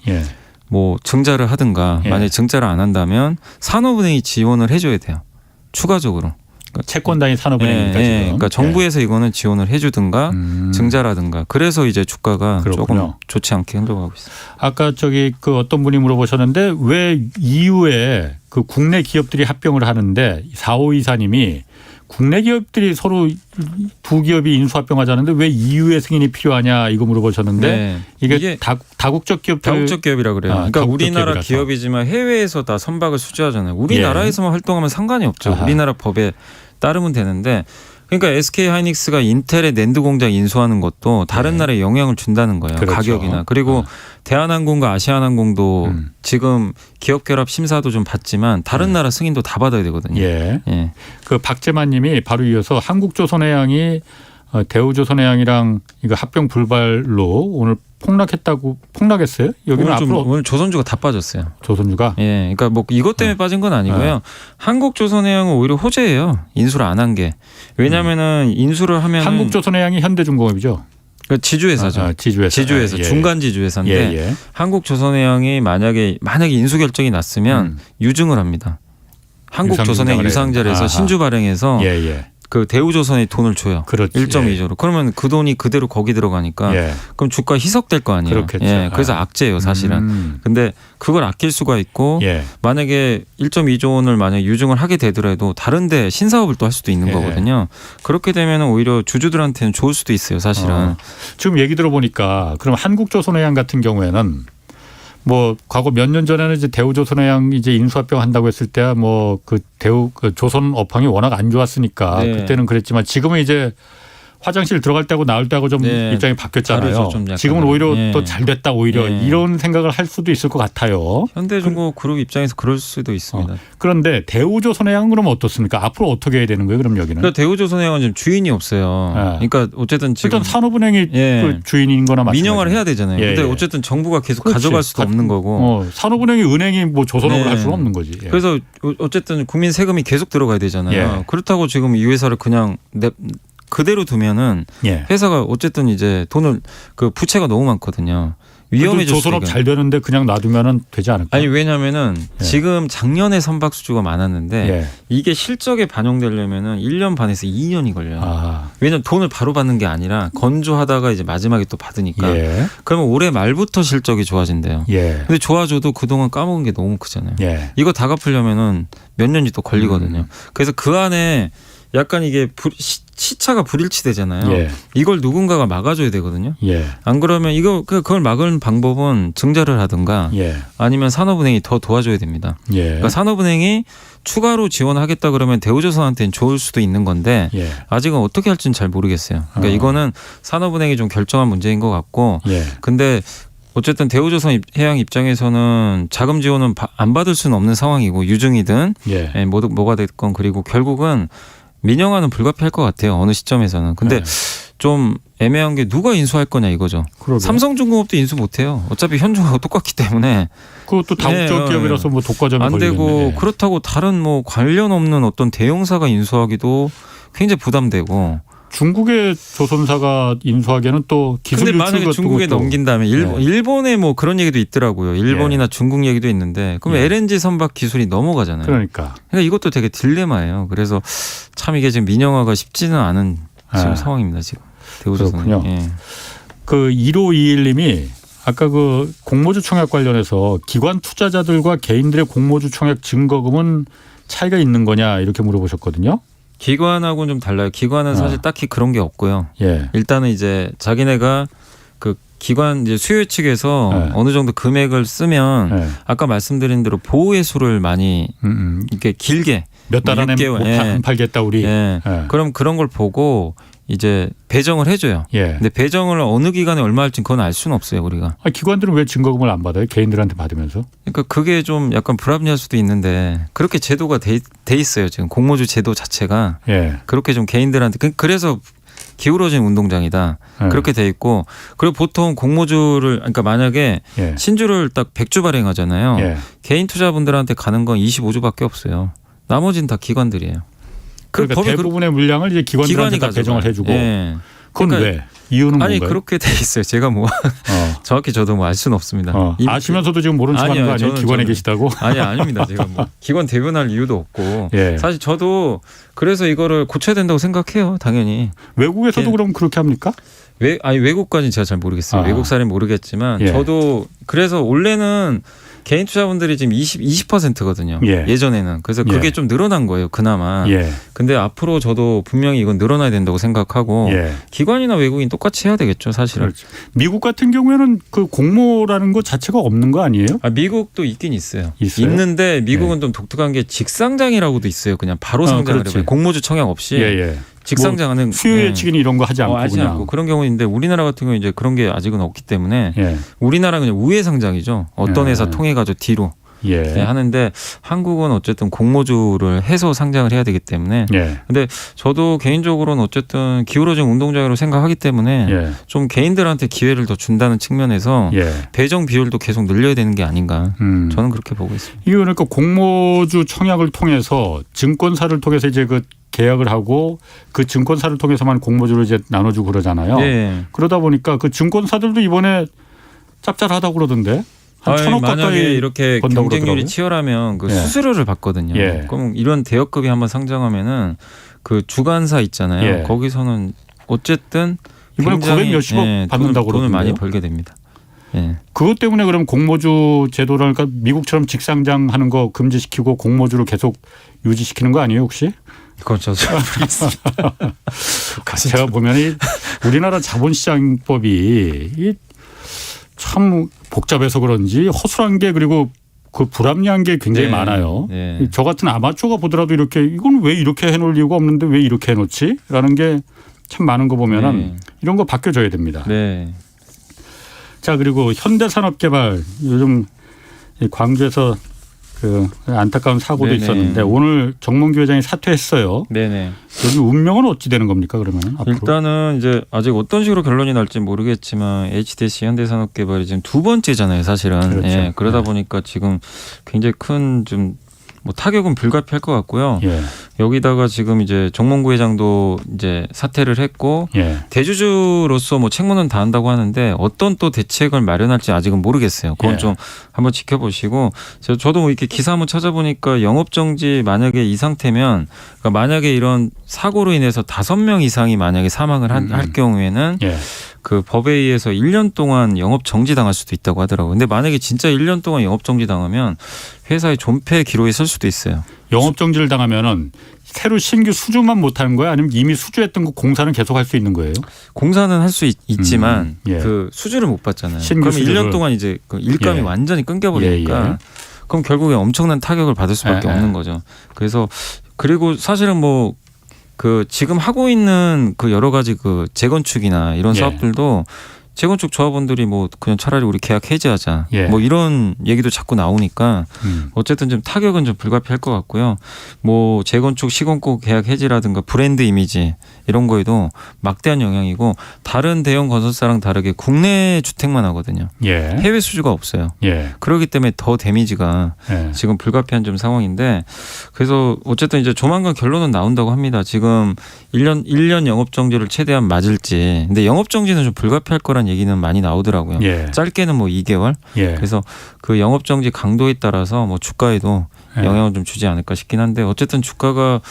뭐 증자를 하든가 만약에 증자를 안 한다면 산업은행이 지원을 해줘야 돼요. 추가적으로. 채권단위 산업은행이니까 지금. 그러니까 정부에서 이거는 지원을 해주든가 증자라든가. 그래서 이제 주가가 조금 좋지 않게 흘러가고 있어요. 아까 그 어떤 분이 물어보셨는데 왜 이후에 그 국내 기업들이 합병을 하는데 4524님이 국내 기업들이 서로 두 기업이 인수합병하자는데 왜 EU의 승인이 필요하냐 이거 물어보셨는데 이게 다국적 기업이라 그래요. 그러니까 우리나라 기업이라서. 기업이지만 해외에서 다 선박을 수주하잖아요. 우리나라에서만 활동하면 상관이 없죠. 우리나라 법에 따르면 되는데 그러니까 SK 하이닉스가 인텔의 낸드 공장 인수하는 것도 다른 나라에 영향을 준다는 거예요. 가격이나. 그리고 대한항공과 아시아나항공도 지금 기업 결합 심사도 좀 받지만 다른 나라 승인도 다 받아야 되거든요. 그 박재만 님이 바로 이어서 한국조선해양이 대우조선해양이랑 이거 합병 불발로 오늘 폭락했어요? 여기는 오늘 조선주가 다 빠졌어요. 조선주가? 그러니까 뭐 이것 때문에 빠진 건 아니고요. 한국조선해양은 오히려 호재예요. 인수를 안 한 게. 왜냐하면은 인수를 하면 한국조선해양이 현대중공업이죠. 지주회사죠. 지주회사. 중간 지주회사인데 한국조선해양이 만약에 인수 결정이 났으면 유증을 합니다. 한국조선해양 유상자를 해서 신주 발행해서 그 대우조선에 돈을 줘요. 1.2조로. 그러면 그 돈이 그대로 거기 들어가니까 그럼 주가 희석될 거 아니에요. 그렇겠죠. 그래서 악재예요, 사실은. 근데 그걸 아낄 수가 있고 만약에 1.2조 원을 만약에 유증을 하게 되더라도 다른 데 신사업을 또 할 수도 있는 거거든요. 그렇게 되면 오히려 주주들한테는 좋을 수도 있어요, 사실은. 지금 얘기 들어보니까 그럼 한국조선해양 같은 경우에는 뭐 과거 몇 년 전에는 이제 대우조선해양 이제 인수합병 한다고 했을 때야 뭐 그 조선 업황이 워낙 안 좋았으니까 그때는 그랬지만 지금은 이제 화장실 들어갈 때하고 나올 때하고 좀 입장이 바뀌었잖아요. 지금은 오히려 또 잘 됐다 오히려 이런 생각을 할 수도 있을 것 같아요. 현대중공업 그룹 입장에서 그럴 수도 있습니다. 그런데 대우조선해양은 그럼 어떻습니까? 앞으로 어떻게 해야 되는 거예요? 그럼 여기는? 그러니까 대우조선해양은 지금 주인이 없어요. 그러니까 어쨌든 지금 일단 산업은행이 그 주인인 거나 마찬가지. 민영화를 해야 되잖아요. 근데 어쨌든 정부가 계속 가져갈 수도 없는 거고. 산업은행이 은행이 뭐 조선업을 할 수는 없는 거지. 그래서 어쨌든 국민 세금이 계속 들어가야 되잖아요. 그렇다고 지금 이 회사를 그냥 그대로 두면은 회사가 어쨌든 이제 돈을 그 부채가 너무 많거든요. 위험해질 수도 조선업 잘 되는데 그냥 놔두면은 되지 않을까? 아니 왜냐면은 지금 작년에 선박 수주가 많았는데 이게 실적에 반영되려면은 1년 반에서 2년이 걸려요. 왜냐면 돈을 바로 받는 게 아니라 건조하다가 이제 마지막에 또 받으니까. 그러면 올해 말부터 실적이 좋아진대요. 근데 좋아져도 그동안 까먹은 게 너무 크잖아요. 이거 다 갚으려면은 몇 년이 또 걸리거든요. 그래서 그 안에 약간 이게 시차가 불일치되잖아요. 이걸 누군가가 막아줘야 되거든요. 안 그러면 그걸 막을 방법은 증자를 하든가 아니면 산업은행이 더 도와줘야 됩니다. 그러니까 산업은행이 추가로 지원하겠다 그러면 대우조선한테는 좋을 수도 있는 건데 아직은 어떻게 할지는 잘 모르겠어요. 그러니까 이거는 산업은행이 좀 결정한 문제인 것 같고 근데 어쨌든 대우조선해양 입장에서는 자금 지원은 안 받을 수는 없는 상황이고 유증이든 뭐가 됐건 그리고 결국은 민영화는 불가피할 것 같아요. 어느 시점에서는. 근데 좀 애매한 게 누가 인수할 거냐 이거죠. 그러게요. 삼성중공업도 인수 못해요. 어차피 현종하고 똑같기 때문에. 그것도 다국적 기업이라서 뭐 독과점이 안 되고 걸리겠네. 그렇다고 다른 뭐 관련 없는 어떤 대형사가 인수하기도 굉장히 부담되고. 중국의 조선사가 인수하기에는 또 기술 근데 유출 만약에 같은 중국에 것도 넘긴다면 일본에 뭐 그런 얘기도 있더라고요. 일본이나 중국 얘기도 있는데 그럼 LNG 선박 기술이 넘어가잖아요. 그러니까 이것도 되게 딜레마예요. 그래서 참 이게 지금 민영화가 쉽지는 않은 지금 상황입니다. 지금 대우조선은. 그렇군요. 그 1521님이 아까 그 공모주 청약 관련해서 기관 투자자들과 개인들의 공모주 청약 증거금은 차이가 있는 거냐 이렇게 물어보셨거든요. 기관하고는 좀 달라요. 기관은 사실 딱히 그런 게 없고요. 일단은 이제 자기네가 그 기관 이제 수요 측에서 어느 정도 금액을 쓰면 아까 말씀드린 대로 보호회수를 많이 이렇게 길게 몇 달 안에 개월, 못 팔겠다 우리. 그럼 그런 걸 보고 이제 배정을 해줘요. 근데 배정을 어느 기간에 얼마 할지 그건 알 수는 없어요 우리가. 기관들은 왜 증거금을 안 받아요? 개인들한테 받으면서? 그러니까 그게 좀 약간 불합리할 수도 있는데 그렇게 제도가 돼 있어요. 지금 공모주 제도 자체가 그렇게 좀 개인들한테 그래서 기울어진 운동장이다. 그렇게 돼 있고 그리고 보통 공모주를 그러니까 만약에 신주를 딱 100주 발행하잖아요. 개인 투자분들한테 가는 건 25주밖에 없어요. 나머지는 다 기관들이에요. 그러니까 대부분의 물량을 이제 기관들한테 다 배정을 해주고. 그건 그러니까 왜? 이유는 아니 뭔가요? 그렇게 돼 있어요. 제가 뭐 정확히 저도 뭐 알 수는 없습니다. 아시면서도 지금 모른 척하는 거 아니에요? 기관에 계시다고? 아닙니다. 제가 뭐 기관 대변할 이유도 없고 사실 저도 그래서 이거를 고쳐야 된다고 생각해요. 당연히. 외국에서도 그럼 그렇게 합니까? 외국까지는 제가 잘 모르겠어요. 외국 사례는 모르겠지만 저도 그래서 원래는 개인 투자분들이 지금 20%거든요. 예전에는. 그래서 그게 좀 늘어난 거예요. 그나마. 근데 앞으로 저도 분명히 이건 늘어나야 된다고 생각하고 기관이나 외국인 똑같이 해야 되겠죠. 사실은. 그렇죠. 미국 같은 경우에는 그 공모라는 것 자체가 없는 거 아니에요? 미국도 있긴 있어요. 있는데 미국은 좀 독특한 게 직상장이라고도 있어요. 그냥 바로 상장을 해요. 공모주 청약 없이. 직상장하는 뭐 수요 예측이니 이런 거 하지 않고 하지 않고 그런 경우인데 우리나라 같은 경우 이제 그런 게 아직은 없기 때문에 우리나라는 그냥 우회 상장이죠. 어떤 회사 통해 가지고 뒤로 하는데 한국은 어쨌든 공모주를 해서 상장을 해야 되기 때문에 근데 저도 개인적으로는 어쨌든 기울어진 운동장으로 생각하기 때문에 좀 개인들한테 기회를 더 준다는 측면에서 배정 비율도 계속 늘려야 되는 게 아닌가 저는 그렇게 보고 있습니다. 이거 그러니까 공모주 청약을 통해서 증권사를 통해서 이제 그 계약을 하고 그 증권사를 통해서만 공모주를 이제 나눠주고 그러잖아요. 그러다 보니까 그 증권사들도 이번에 짭짤하다고 그러던데. 한 1,000억 만약에 가까이 이렇게 경쟁률이 치열하면 그 수수료를 받거든요. 그럼 이런 대여급이 한번 상장하면은 그 주관사 있잖아요. 거기서는 어쨌든 이번에 900 몇십억 받는다고 돈을 많이 벌게 됩니다. 그것 때문에 그럼 공모주 제도를 그러니까 미국처럼 직상장하는 거 금지시키고 공모주를 계속 유지시키는 거 아니에요 혹시? 그건 저도 제가 보면 우리나라 자본시장법이 참 복잡해서 그런지 허술한 게 그리고 그 불합리한 게 굉장히 많아요. 저 같은 아마추어가 보더라도 이렇게 이건 왜 이렇게 해놓을 이유가 없는데 왜 이렇게 해놓지? 라는 게 참 많은 거 보면은 이런 거 바뀌어져야 됩니다. 자 그리고 현대산업개발 요즘 광주에서 그 안타까운 사고도 있었는데 오늘 정몽규 회장이 사퇴했어요. 여기 운명은 어찌 되는 겁니까 그러면? 앞으로? 일단은 이제 아직 어떤 식으로 결론이 날지 모르겠지만 HDC 현대산업개발이 지금 두 번째잖아요, 사실은. 그러다 보니까 지금 굉장히 큰 좀 뭐 타격은 불가피할 것 같고요. 여기다가 지금 이제 정몽구 회장도 이제 사퇴를 했고 대주주로서 뭐 책무는 다한다고 하는데 어떤 또 대책을 마련할지 아직은 모르겠어요. 그건 좀 한번 지켜보시고 저도 뭐 이렇게 기사 한번 찾아보니까 영업정지 만약에 이 상태면 그러니까 만약에 이런 사고로 인해서 5명 이상이 만약에 사망을 할 경우에는 그 법에 의해서 1년 동안 영업 정지 당할 수도 있다고 하더라고요. 근데 만약에 진짜 1년 동안 영업 정지 당하면 회사의 존폐 기로에 설 수도 있어요. 영업 정지를 당하면은 새로 신규 수주만 못 하는 거예요? 아니면 이미 수주했던 거 공사는 계속 할 수 있는 거예요? 공사는 할 수 있지만 그 수주를 못 받잖아요. 그러면 1년 동안 이제 그 일감이 완전히 끊겨버리니까 그럼 결국에 엄청난 타격을 받을 수밖에 없는 거죠. 그래서 그리고 사실은 뭐 그 지금 하고 있는 그 여러 가지 그 재건축이나 이런 사업들도 재건축 조합원들이 뭐 그냥 차라리 우리 계약 해지하자. 예. 뭐 이런 얘기도 자꾸 나오니까 어쨌든 좀 타격은 좀 불가피할 것 같고요. 뭐 재건축 시공고 계약 해지라든가 브랜드 이미지 이런 거에도 막대한 영향이고 다른 대형 건설사랑 다르게 국내 주택만 하거든요. 예. 해외 수주가 없어요. 예. 그렇기 때문에 더 데미지가 예. 지금 불가피한 좀 상황인데 그래서 어쨌든 이제 조만간 결론은 나온다고 합니다. 지금 1년 영업정지를 최대한 맞을지. 근데 영업정지는 좀 불가피할 거란 얘기는 많이 나오더라고요. 예. 짧게는 뭐 2개월. 예. 그래서 그 영업정지 강도에 따라서 뭐 주가에도 예. 영향을 좀 주지 않을까 싶긴 한데 어쨌든 주가가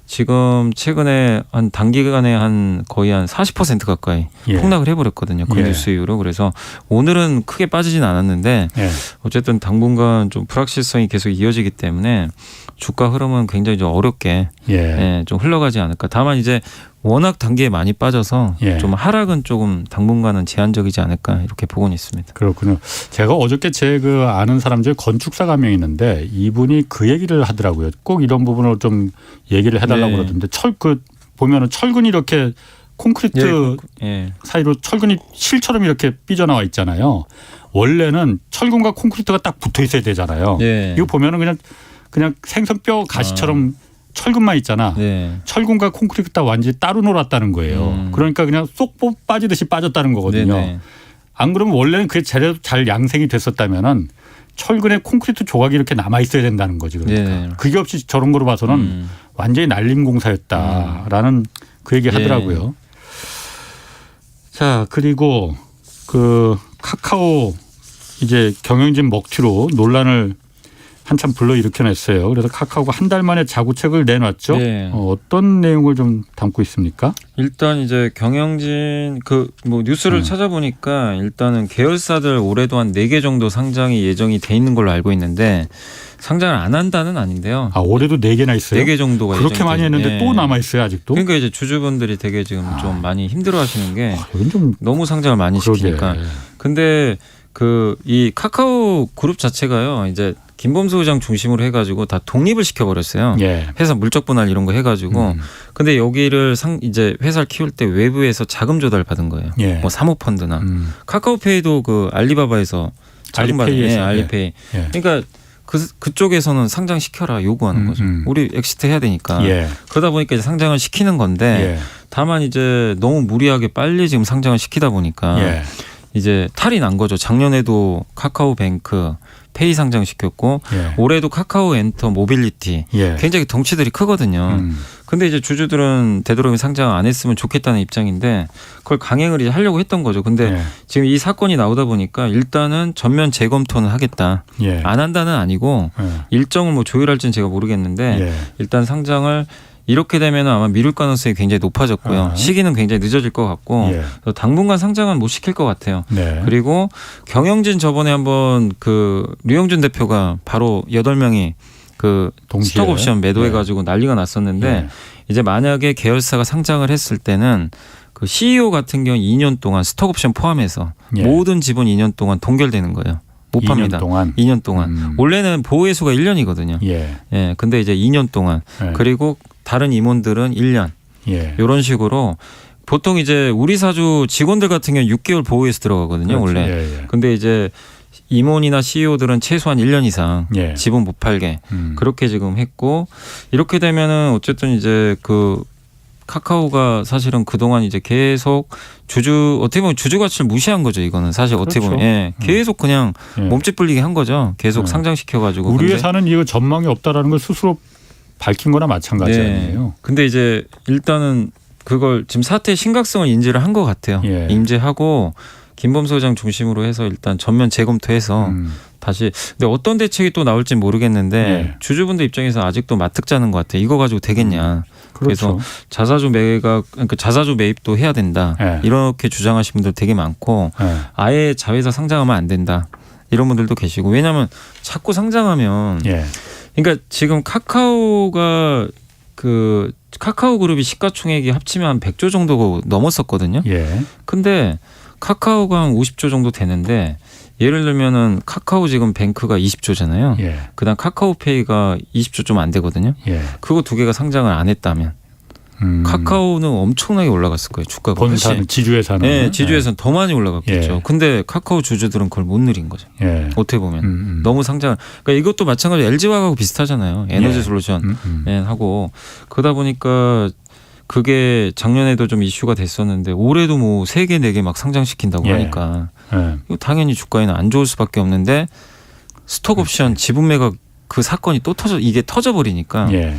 지금 최근에 한 단기간에 한 거의 한 40% 가까이 예. 폭락을 해버렸거든요. 그 예. 뉴스 이후로. 그래서 오늘은 크게 빠지진 않았는데 예. 어쨌든 당분간 좀 불확실성이 계속 이어지기 때문에 주가 흐름은 굉장히 좀 어렵게 예. 예, 좀 흘러가지 않을까. 다만 이제 워낙 단기에 많이 빠져서 예. 좀 하락은 조금 당분간은 제한적이지 않을까 이렇게 보고는 있습니다. 그렇군요. 제가 어저께 제 그 아는 사람 중에 건축사가 한 명 있는데 이분이 그 얘기를 하더라고요. 꼭 이런 부분을 좀 얘기를 해달라고 네. 그러던데 보면은 철근이 이렇게 콘크리트 예. 사이로 철근이 실처럼 이렇게 삐져나와 있잖아요. 원래는 철근과 콘크리트가 딱 붙어 있어야 되잖아요. 예. 이거 보면은 그냥 생선뼈 가시처럼 철근만 있잖아. 네. 철근과 콘크리트가 완전히 따로 놀았다는 거예요. 그러니까 그냥 쏙 빠지듯이 빠졌다는 거거든요. 네네. 안 그러면 원래는 그게 제대로 잘 양생이 됐었다면은 철근에 콘크리트 조각이 이렇게 남아 있어야 된다는 거지. 그러니까 네. 그게 없이 저런 거로 봐서는 완전히 날림 공사였다라는 그 얘기 하더라고요. 자, 그리고 그 카카오 이제 경영진 먹튀로 논란을 한참 불러일으켜냈어요. 그래서 카카오가 한 달 만에 자구책을 내놨죠. 네. 어떤 내용을 좀 담고 있습니까? 일단 이제 경영진 그 뭐 뉴스를 찾아보니까 일단은 계열사들 올해도 한 4개 정도 상장이 예정이 돼 있는 걸로 알고 있는데 상장을 안 한다는 아닌데요. 아, 올해도 4개나 있어요? 4개 정도가 그렇게 예정이 많이 돼 했는데 있는데. 또 남아있어요 아직도? 그러니까 이제 주주분들이 되게 지금 좀 많이 힘들어하시는 게 이건 좀 너무 상장을 많이 시키니까. 그러게. 근데 그 이 카카오 그룹 자체가요. 이제 김범수 의장 중심으로 해가지고 다 독립을 시켜버렸어요. 예. 회사 물적 분할 이런 거 해가지고. 근데 여기를 이제 회사를 키울 때 외부에서 자금 조달 받은 거예요. 예. 뭐 사모펀드나 카카오페이도 그 알리바바에서 자금 받은 알리페이에서. 알리페이. 예. 그러니까 그쪽에서는 상장시켜라 요구하는 거죠. 우리 엑시트 해야 되니까. 예. 그러다 보니까 이제 상장을 시키는 건데 예. 다만 이제 너무 무리하게 빨리 지금 상장을 시키다 보니까 예. 이제 탈이 난 거죠. 작년에도 카카오뱅크 페이 상장시켰고 예. 올해도 카카오 엔터 모빌리티 예. 굉장히 덩치들이 크거든요. 근데 이제 주주들은 되도록이면 상장 안 했으면 좋겠다는 입장인데 그걸 강행을 이제 하려고 했던 거죠. 근데 예. 지금 이 사건이 나오다 보니까 일단은 전면 재검토는 하겠다. 예. 안 한다는 아니고 예. 일정을 뭐 조율할지는 제가 모르겠는데 예. 일단 상장을 이렇게 되면 아마 미룰 가능성이 굉장히 높아졌고요. 아. 시기는 굉장히 늦어질 것 같고 예. 그래서 당분간 상장은 못 시킬 것 같아요. 네. 그리고 경영진 저번에 한번 그 류영준 대표가 바로 8명이 그 동시에. 스톡옵션 매도해가지고 난리가 났었는데 예. 이제 만약에 계열사가 상장을 했을 때는 그 CEO 같은 경우 2년 동안 스톡옵션 포함해서 예. 모든 지분 2년 동안 동결되는 거예요. 못 2년 팝니다. 동안. 2년 동안. 원래는 보호해수가 1년이거든요. 예. 예, 근데 이제 2년 동안. 예. 그리고 다른 임원들은 1년. 예. 이런 식으로 보통 이제 우리 사주 직원들 같은 경우 6개월 보호해수 들어가거든요, 그렇죠. 원래. 예. 예. 근데 이제 임원이나 CEO들은 최소한 1년 이상 예. 지분 못 팔게 그렇게 지금 했고 이렇게 되면은 어쨌든 이제 그 카카오가 사실은 그동안 이제 계속 어떻게 보면 주주 가치를 무시한 거죠. 이거는 사실 어떻게 그렇죠. 보면 예, 계속 그냥 예. 몸집 불리게 한 거죠. 계속 상장시켜가지고. 우리 근데 회사는 이거 전망이 없다라는 걸 스스로 밝힌 거나 마찬가지 아니에요. 근데 이제 일단은 그걸 지금 사태의 심각성을 인지를 한 것 같아요. 예. 인지하고 김범수 의장 중심으로 해서 일단 전면 재검토해서 다시 근데 어떤 대책이 또 나올지 모르겠는데 예. 주주분들 입장에서 아직도 맞특자는 것 같아요. 이거 가지고 되겠냐. 그렇죠. 그래서 자사주 매각 그러니까 자사주 매입도 해야 된다. 예. 이렇게 주장하시는 분들 되게 많고 예. 아예 자회사 상장하면 안 된다. 이런 분들도 계시고 왜냐하면 자꾸 상장하면 예. 그러니까 지금 카카오가 그 카카오 그룹이 시가총액이 합치면 한 100조 정도 넘었었거든요. 예. 근데 카카오가 한 50조 정도 되는데 예를 들면은 카카오 지금 뱅크가 20조잖아요. 예. 그다음 카카오페이가 20조 좀 안 되거든요. 예. 그거 두 개가 상장을 안 했다면 카카오는 엄청나게 올라갔을 거예요. 주가가. 본사는 지주회사는. 네, 지주회사는 더 많이 올라갔겠죠. 예. 근데 카카오 주주들은 그걸 못 누린 거죠. 예. 어떻게 보면 너무 상장. 그러니까 이것도 마찬가지로 LG화학하고 비슷하잖아요. 에너지 예. 솔루션 하고 그러다 보니까 그게 작년에도 좀 이슈가 됐었는데 올해도 뭐 3개, 4개 막 상장시킨다고 예. 하니까 예. 이거 당연히 주가에는 안 좋을 수밖에 없는데 스톡옵션 지분 매각 그 사건이 또 이게 터져버리니까 예.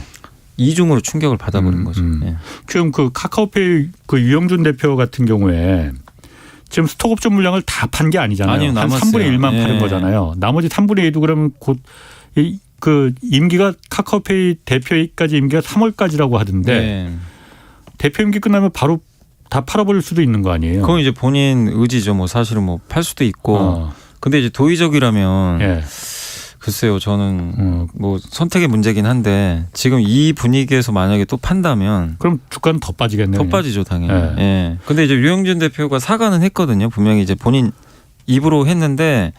이중으로 충격을 받아버린 거죠. 예. 지금 그 카카오페이 그 유영준 대표 같은 경우에 지금 스톡옵션 물량을 다 판 게 아니잖아요. 아니요, 한 남았어요. 3분의 1만 예. 파는 거잖아요. 나머지 3분의 2도 그러면 곧 그 임기가 카카오페이 대표까지 임기가 3월까지라고 하던데 예. 대표 임기 끝나면 바로 다 팔아버릴 수도 있는 거 아니에요? 그건 이제 본인 의지죠. 뭐 사실은 뭐 팔 수도 있고. 근데 이제 도의적이라면 예. 글쎄요. 저는 뭐 선택의 문제긴 한데 지금 이 분위기에서 만약에 또 판다면 그럼 주가는 더 빠지겠네요. 더 빠지죠, 당연히. 예. 예. 근데 이제 유영준 대표가 사과는 했거든요. 분명히 이제 본인 입으로 했는데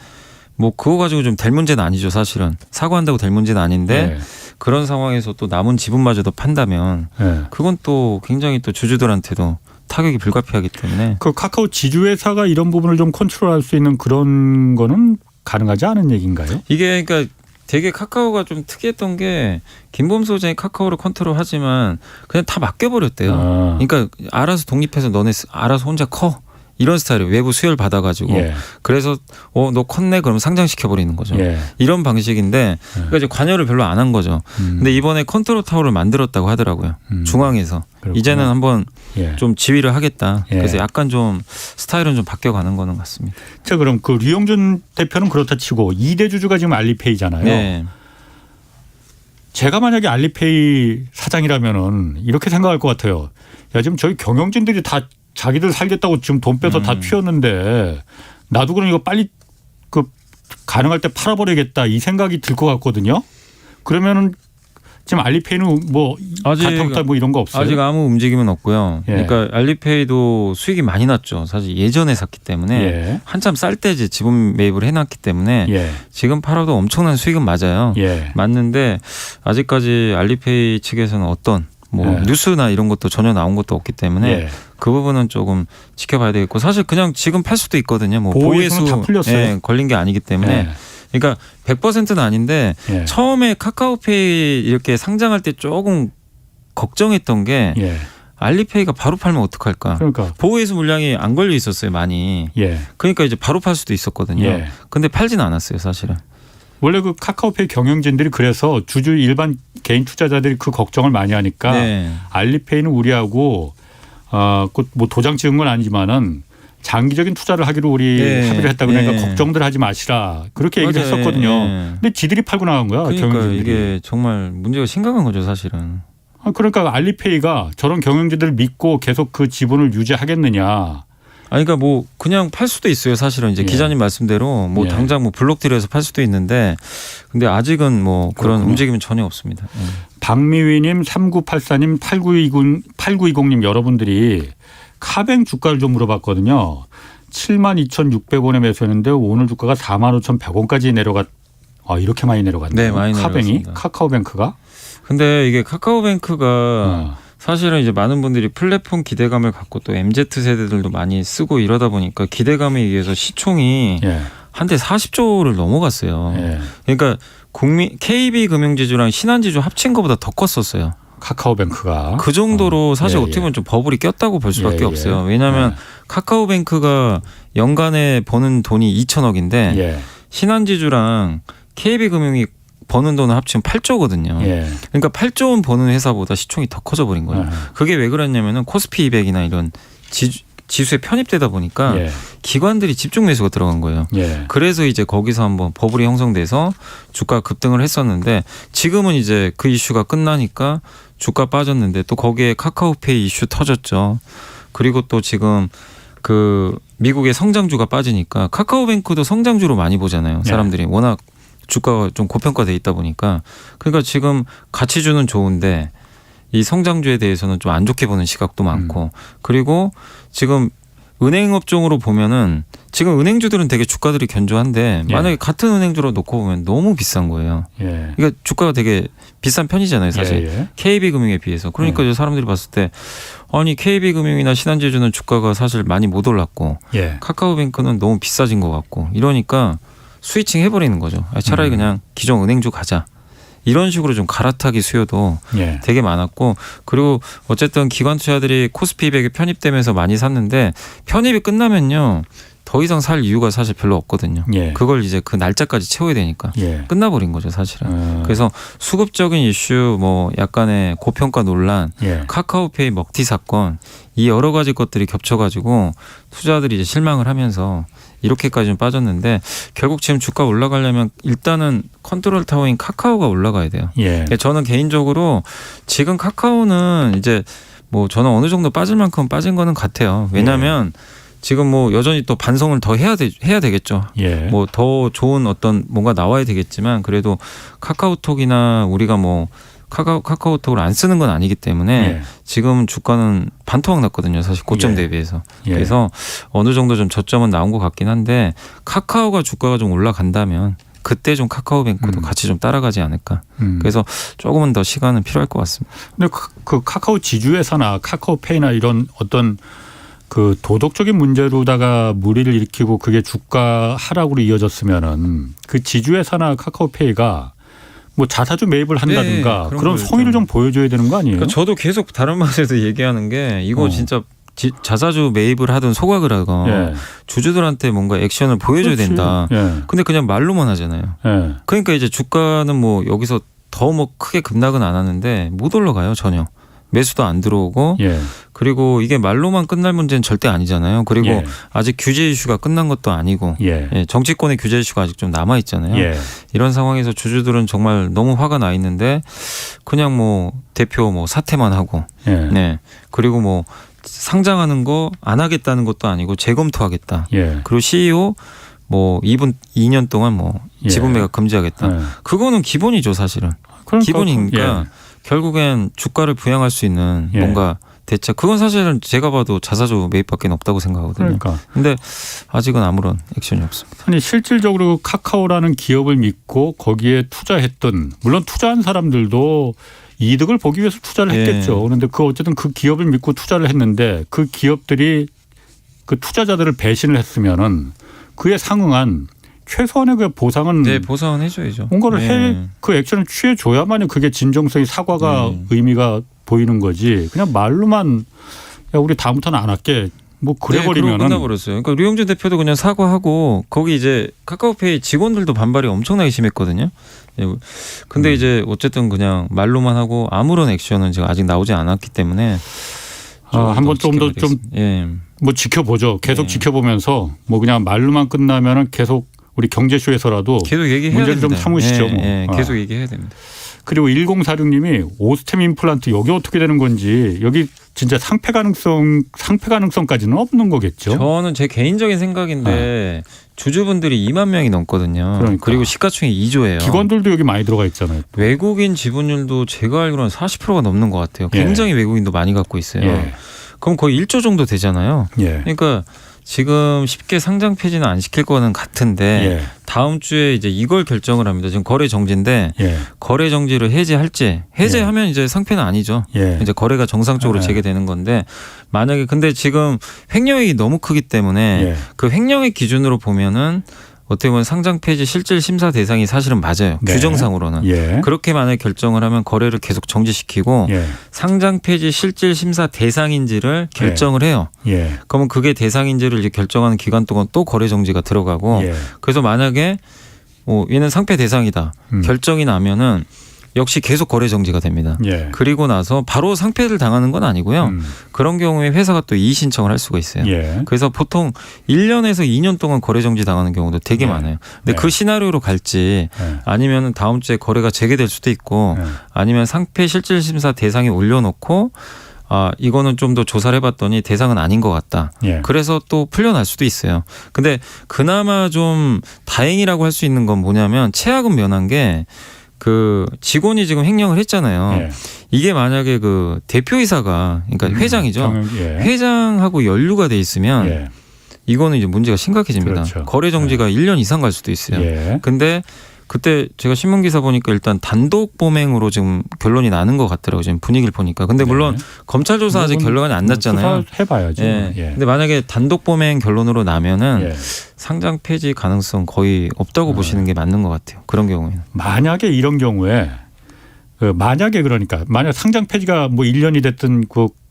뭐 그거 가지고 좀 될 문제는 아니죠, 사실은. 사과한다고 될 문제는 아닌데 예. 그런 상황에서 또 남은 지분마저도 판다면 예. 그건 또 굉장히 또 주주들한테도 타격이 불가피하기 때문에 그 카카오 지주회사가 이런 부분을 좀 컨트롤할 수 있는 그런 거는 가능하지 않은 얘기인가요? 이게 그러니까 되게 카카오가 좀 특이했던 게 김범수 소장이 카카오를 컨트롤하지만 그냥 다 맡겨버렸대요. 그러니까 알아서 독립해서 너네 알아서 혼자 커. 이런 스타일이에요. 외부 수혈 받아가지고. 예. 그래서 너 컸네 그러면 상장시켜버리는 거죠. 예. 이런 방식인데 그러니까 이제 관여를 별로 안 한 거죠. 근데 이번에 컨트롤 타워를 만들었다고 하더라고요. 중앙에서. 그렇구나. 이제는 한번 예. 좀 지휘를 하겠다. 예. 그래서 약간 좀 스타일은 좀 바뀌어가는 거는 같습니다. 자, 그럼 그 류영준 대표는 그렇다 치고 2대 주주가 지금 알리페이잖아요. 네. 제가 만약에 알리페이 사장이라면은 이렇게 생각할 것 같아요. 야, 지금 저희 경영진들이 다 자기들 살겠다고 지금 돈 빼서 다 튀었는데 나도 그럼 이거 빨리 그 가능할 때 팔아버리겠다 이 생각이 들 것 같거든요. 그러면은 지금 알리페이는 뭐 가타부타 뭐 이런 거 없어요? 아직 아무 움직임은 없고요. 예. 그러니까 알리페이도 수익이 많이 났죠. 사실 예전에 샀기 때문에 예. 한참 쌀 때 이제 지분 매입을 해놨기 때문에 예. 지금 팔아도 엄청난 수익은 맞아요. 예. 맞는데 아직까지 알리페이 측에서는 어떤 뭐 예. 뉴스나 이런 것도 전혀 나온 것도 없기 때문에 예. 그 부분은 조금 지켜봐야 되겠고 사실 그냥 지금 팔 수도 있거든요. 뭐 보호예수는 다 풀렸어요. 예, 걸린 게 아니기 때문에 예. 그러니까 100%는 아닌데 예. 처음에 카카오페이 이렇게 상장할 때 조금 걱정했던 게 예. 알리페이가 바로 팔면 어떡할까. 그러니까 보호예수 물량이 안 걸려 있었어요, 많이. 예. 그러니까 이제 바로 팔 수도 있었거든요. 예. 근데 팔진 않았어요, 사실은. 원래 그 카카오페이 경영진들이 그래서 주주 일반 개인 투자자들이 그 걱정을 많이 하니까 네. 알리페이는 우리하고 뭐 도장 찍은 건 아니지만은 장기적인 투자를 하기로 우리 네. 합의를 했다 그러니까 네. 걱정들 하지 마시라 그렇게 얘기를 맞아요. 했었거든요. 네. 근데 지들이 팔고 나간 거야. 그러니까 경영진들이. 이게 정말 문제가 심각한 거죠, 사실은. 그러니까 알리페이가 저런 경영진들을 믿고 계속 그 지분을 유지하겠느냐. 그러니까 뭐 그냥 팔 수도 있어요, 사실은. 이제 예. 기자님 말씀대로 뭐 예. 당장 뭐 블록딜에서 팔 수도 있는데 근데 아직은 뭐 그런 그렇구나. 움직임은 전혀 없습니다. 박미위님, 3984님, 8920님 여러분들이 카뱅 주가를 좀 물어봤거든요. 72,600원에 매수했는데 오늘 주가가 45,100원까지 내려갔. 이렇게 많이 내려갔네요. 네, 많이 카뱅이 내려갔습니다. 카카오뱅크가. 근데 이게 카카오뱅크가 사실은 이제 많은 분들이 플랫폼 기대감을 갖고 또 MZ 세대들도 많이 쓰고 이러다 보니까 기대감에 의해서 시총이 예. 한때 40조를 넘어갔어요. 예. 그러니까 KB금융지주랑 신한지주 합친 것보다 더 컸었어요. 카카오뱅크가. 그 정도로 사실 예, 어떻게 보면 좀 버블이 꼈다고 볼 수밖에 예, 예. 없어요. 왜냐하면 예. 카카오뱅크가 연간에 버는 돈이 2천억인데 예. 신한지주랑 KB금융이 버는 돈을 합치면 8조거든요. 예. 그러니까 8조 원 버는 회사보다 시총이 더 커져 버린 거예요. 그게 왜 그랬냐면은 코스피 200이나 이런 지수에 편입되다 보니까 예. 기관들이 집중 매수가 들어간 거예요. 예. 그래서 이제 거기서 한번 버블이 형성돼서 주가 급등을 했었는데 지금은 이제 그 이슈가 끝나니까 주가 빠졌는데 또 거기에 카카오페이 이슈 터졌죠. 그리고 또 지금 그 미국의 성장주가 빠지니까 카카오뱅크도 성장주로 많이 보잖아요. 사람들이 워낙 주가가 좀 고평가돼 있다 보니까 그러니까 지금 가치주는 좋은데 이 성장주에 대해서는 좀 안 좋게 보는 시각도 많고 그리고 지금 은행 업종으로 보면은 지금 은행주들은 되게 주가들이 견조한데 만약에 같은 은행주로 놓고 보면 너무 비싼 거예요. 그러니까 주가가 되게 비싼 편이잖아요, 사실. KB금융에 비해서. 그러니까 이제 사람들이 봤을 때 아니 KB금융이나 신한제주는 주가가 사실 많이 못 올랐고 카카오뱅크는 너무 비싸진 것 같고 이러니까 스위칭 해버리는 거죠. 차라리 그냥 기존 은행주 가자. 이런 식으로 좀 갈아타기 수요도 되게 많았고 그리고 어쨌든 기관 투자들이 코스피 200에 편입되면서 많이 샀는데 편입이 끝나면요. 더 이상 살 이유가 사실 별로 없거든요. 그걸 이제 그 날짜까지 채워야 되니까 끝나버린 거죠, 사실은. 그래서 수급적인 이슈, 뭐 약간의 고평가 논란, 카카오페이 먹튀 사건 이 여러 가지 것들이 겹쳐가지고 투자자들이 이제 실망을 하면서 이렇게까지 좀 빠졌는데 결국 지금 주가 올라가려면 일단은 컨트롤 타워인 카카오가 올라가야 돼요. 저는 개인적으로 지금 카카오는 이제 뭐 저는 어느 정도 빠질 만큼 빠진 거는 같아요. 왜냐하면 지금 뭐 여전히 또 반성을 더 해야 되겠죠. 뭐 더 좋은 어떤 뭔가 나와야 되겠지만 그래도 카카오톡이나 우리가 뭐 카카오톡을 안 쓰는 건 아니기 때문에 지금 주가는 반토막 났거든요. 사실 고점 대비해서. 그래서 어느 정도 좀 저점은 나온 것 같긴 한데 카카오가 주가가 좀 올라간다면 그때 좀 카카오뱅크도 같이 좀 따라가지 않을까. 그래서 조금은 더 시간은 필요할 것 같습니다. 근데 그 카카오 지주회사나 카카오페이나 이런 어떤 그 도덕적인 문제로다가 물의를 일으키고 그게 주가 하락으로 이어졌으면은 그 지주회사나 카카오페이가 뭐 자사주 매입을 한다든가 그런 성의를 좀 보여줘야 되는 거 아니에요? 그러니까 저도 계속 다른 맛에서 얘기하는 게 이거 진짜 자사주 매입을 하든 소각을 하건 주주들한테 뭔가 액션을 보여줘야 된다. 근데 그냥 말로만 하잖아요. 그러니까 이제 주가는 뭐 여기서 더 뭐 크게 급락은 안 하는데 못 올라가요, 전혀. 매수도 안 들어오고 그리고 이게 말로만 끝날 문제는 절대 아니잖아요. 그리고 아직 규제 이슈가 끝난 것도 아니고 정치권의 규제 이슈가 아직 좀 남아 있잖아요. 이런 상황에서 주주들은 정말 너무 화가 나 있는데 그냥 뭐 대표 뭐 사퇴만 하고 그리고 뭐 상장하는 거 안 하겠다는 것도 아니고 재검토하겠다. 그리고 CEO 뭐 2년 동안 뭐 지분 매각 금지하겠다. 그거는 기본이죠, 사실은. 그러니까, 기본이니까 결국엔 주가를 부양할 수 있는 뭔가 대책. 그건 사실은 제가 봐도 자사주 매입밖에 없다고 생각하거든요. 그런데 아직은 아무런 액션이 없습니다. 아니 실질적으로 카카오라는 기업을 믿고 거기에 투자했던 물론 투자한 사람들도 이득을 보기 위해서 투자를 했겠죠. 그런데 그 어쨌든 그 기업을 믿고 투자를 했는데 그 기업들이 그 투자자들을 배신을 했으면은 그에 상응한 최소한의 그 보상은 보상은 해줘야죠. 뭔가를 그 액션을 취해줘야만이 그게 진정성이 사과가 의미가 보이는 거지. 그냥 말로만 야 우리 다음부터는 안 할게. 뭐 그래버리면은 끝나버렸어요. 그러니까 류영준 대표도 그냥 사과하고 거기 이제 카카오페이 직원들도 반발이 엄청나게 심했거든요. 근데 이제 어쨌든 그냥 말로만 하고 아무런 액션은 지금 아직 나오지 않았기 때문에 한번 좀 더 좀 뭐 지켜보죠. 계속 지켜보면서 뭐 그냥 말로만 끝나면은 계속 우리 경제쇼에서라도 계속 얘기해야 문제를 됩니다. 좀 삼으시죠. 계속 얘기해야 됩니다. 그리고 1046님이 오스템 임플란트 여기 어떻게 되는 건지 여기 진짜 상폐 가능성까지는 없는 거겠죠. 저는 제 개인적인 생각인데 주주분들이 2만 명이 넘거든요. 그리고 시가총액이 2조예요. 기관들도 여기 많이 들어가 있잖아요. 외국인 지분율도 제가 알기로는 40%가 넘는 것 같아요. 굉장히 외국인도 많이 갖고 있어요. 그럼 거의 1조 정도 되잖아요. 그러니까 지금 쉽게 상장 폐지는 안 시킬 거는 같은데 다음 주에 이제 이걸 결정을 합니다. 지금 거래 정지인데 거래 정지를 해제할지 해제하면 이제 상폐는 아니죠. 이제 거래가 정상적으로 재개되는 건데 만약에 근데 지금 횡령액이 너무 크기 때문에 그 횡령액 기준으로 보면은 어떻게 보면 상장 폐지 실질 심사 대상이 사실은 맞아요. 규정상으로는. 그렇게 만약에 결정을 하면 거래를 계속 정지시키고 상장 폐지 실질 심사 대상인지를 결정을 해요. 그러면 그게 대상인지를 이제 결정하는 기간 동안 또 거래 정지가 들어가고 그래서 만약에 얘는 상폐 대상이다. 결정이 나면은 역시 계속 거래 정지가 됩니다. 그리고 나서 바로 상폐를 당하는 건 아니고요. 그런 경우에 회사가 또 이의 신청을 할 수가 있어요. 그래서 보통 1년에서 2년 동안 거래 정지 당하는 경우도 되게 많아요. 근데 그 시나리오로 갈지 아니면 다음 주에 거래가 재개될 수도 있고 아니면 상폐 실질 심사 대상에 올려놓고 이거는 좀 더 조사를 해봤더니 대상은 아닌 것 같다. 그래서 또 풀려날 수도 있어요. 근데 그나마 좀 다행이라고 할 수 있는 건 뭐냐면 최악은 면한 게 그 직원이 지금 횡령을 했잖아요. 예. 이게 만약에 그 대표이사가 그러니까 회장이죠. 회장하고 연루가 돼 있으면 예. 이거는 이제 문제가 심각해집니다. 그렇죠. 거래 정지가 1년 이상 갈 수도 있어요. 예. 근데 그때 제가 신문 기사 보니까 일단 단독 범행으로 지금 결론이 나는 것 같더라고요. 지금 분위기를 보니까. 근데 물론 검찰 조사 아직 결론이 안 났잖아요. 해봐야죠. 예. 예. 근데 만약에 단독 범행 결론으로 나면은 예. 상장 폐지 가능성 거의 없다고 보시는 게 맞는 것 같아요. 그런 경우에는. 만약에 이런 경우에 만약에 그러니까 만약 상장 폐지가 뭐 1년이 됐든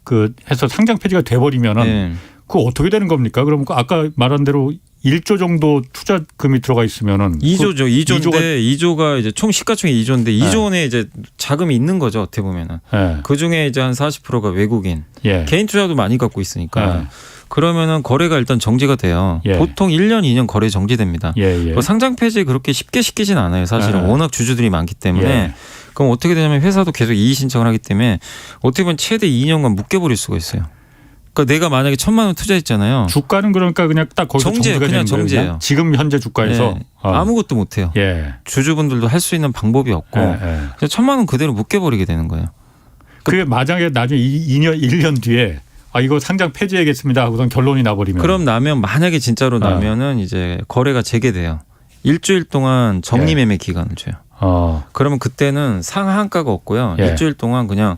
그 해서 상장 폐지가 돼버리면은 예. 그거 어떻게 되는 겁니까? 그럼 아까 말한 대로 1조 정도 투자금이 들어가 있으면은 2조죠. 2조인데 2조가 이제 총 시가총액 2조인데 2조 원에 이제 자금이 있는 거죠. 어떻게 보면은. 예. 그 중에 이제 한 40%가 외국인. 예. 개인 투자도 많이 갖고 있으니까. 예. 그러면은 거래가 일단 정지가 돼요. 예. 보통 1년, 2년 거래 정지됩니다. 예. 그 상장 폐지 그렇게 쉽게 시키진 않아요. 사실은 예. 워낙 주주들이 많기 때문에. 예. 그럼 어떻게 되냐면 회사도 계속 이의 신청을 하기 때문에 어떻게 보면 최대 2년간 묶여버릴 수가 있어요. 그러니까 내가 만약에 1,000만 원 투자했잖아요. 주가는 그러니까 그냥 딱 거기서 정지가 그냥 되는 거예요. 정지예요. 그냥? 지금 현재 주가에서 예. 아무것도 못 해요. 예. 주주분들도 할 수 있는 방법이 없고 예. 그냥 1,000만 원 그대로 묶여버리게 되는 거예요. 그게 만약에 나중에 2년 1년 뒤에 이거 상장 폐지하겠습니다 하고선 결론이 나버리면 그럼 나면 만약에 진짜로 나면은 이제 거래가 재개돼요. 일주일 동안 정리매매 기간을 줘요. 그러면 그때는 상한가가 없고요. 예. 일주일 동안 그냥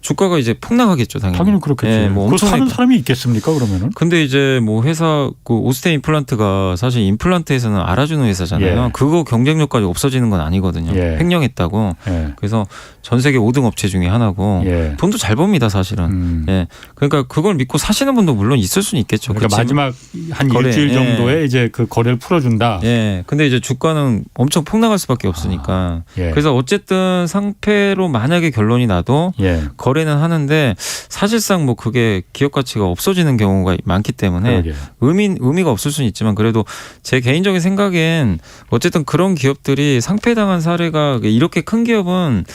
주가가 이제 폭락하겠죠, 당연히. 당연히 그렇겠지. 예, 뭐 그거 엄청나게. 사는 사람이 있겠습니까 그러면은? 근데 이제 뭐 회사 그 오스테 임플란트가 사실 임플란트에서는 알아주는 회사잖아요. 예. 그거 경쟁력까지 없어지는 건 아니거든요. 예. 횡령했다고. 예. 그래서 전 세계 5등 업체 중에 하나고 예. 돈도 잘 법니다, 사실은. 예. 그러니까 그걸 믿고 사시는 분도 물론 있을 수는 있겠죠. 그러니까 그렇지만. 마지막 한 거래, 일주일 예. 정도에 이제 그 거래를 풀어준다. 예. 근데 이제 주가는 엄청 폭락할 수밖에 없으니까. 예. 그래서 어쨌든 상패로 만약에 결론이 나도 예. 거래는 하는데 사실상 뭐 그게 기업 가치가 없어지는 경우가 많기 때문에 그러게요. 의미가 없을 수는 있지만 그래도 제 개인적인 생각엔 어쨌든 그런 기업들이 상패당한 사례가 이렇게 큰 기업은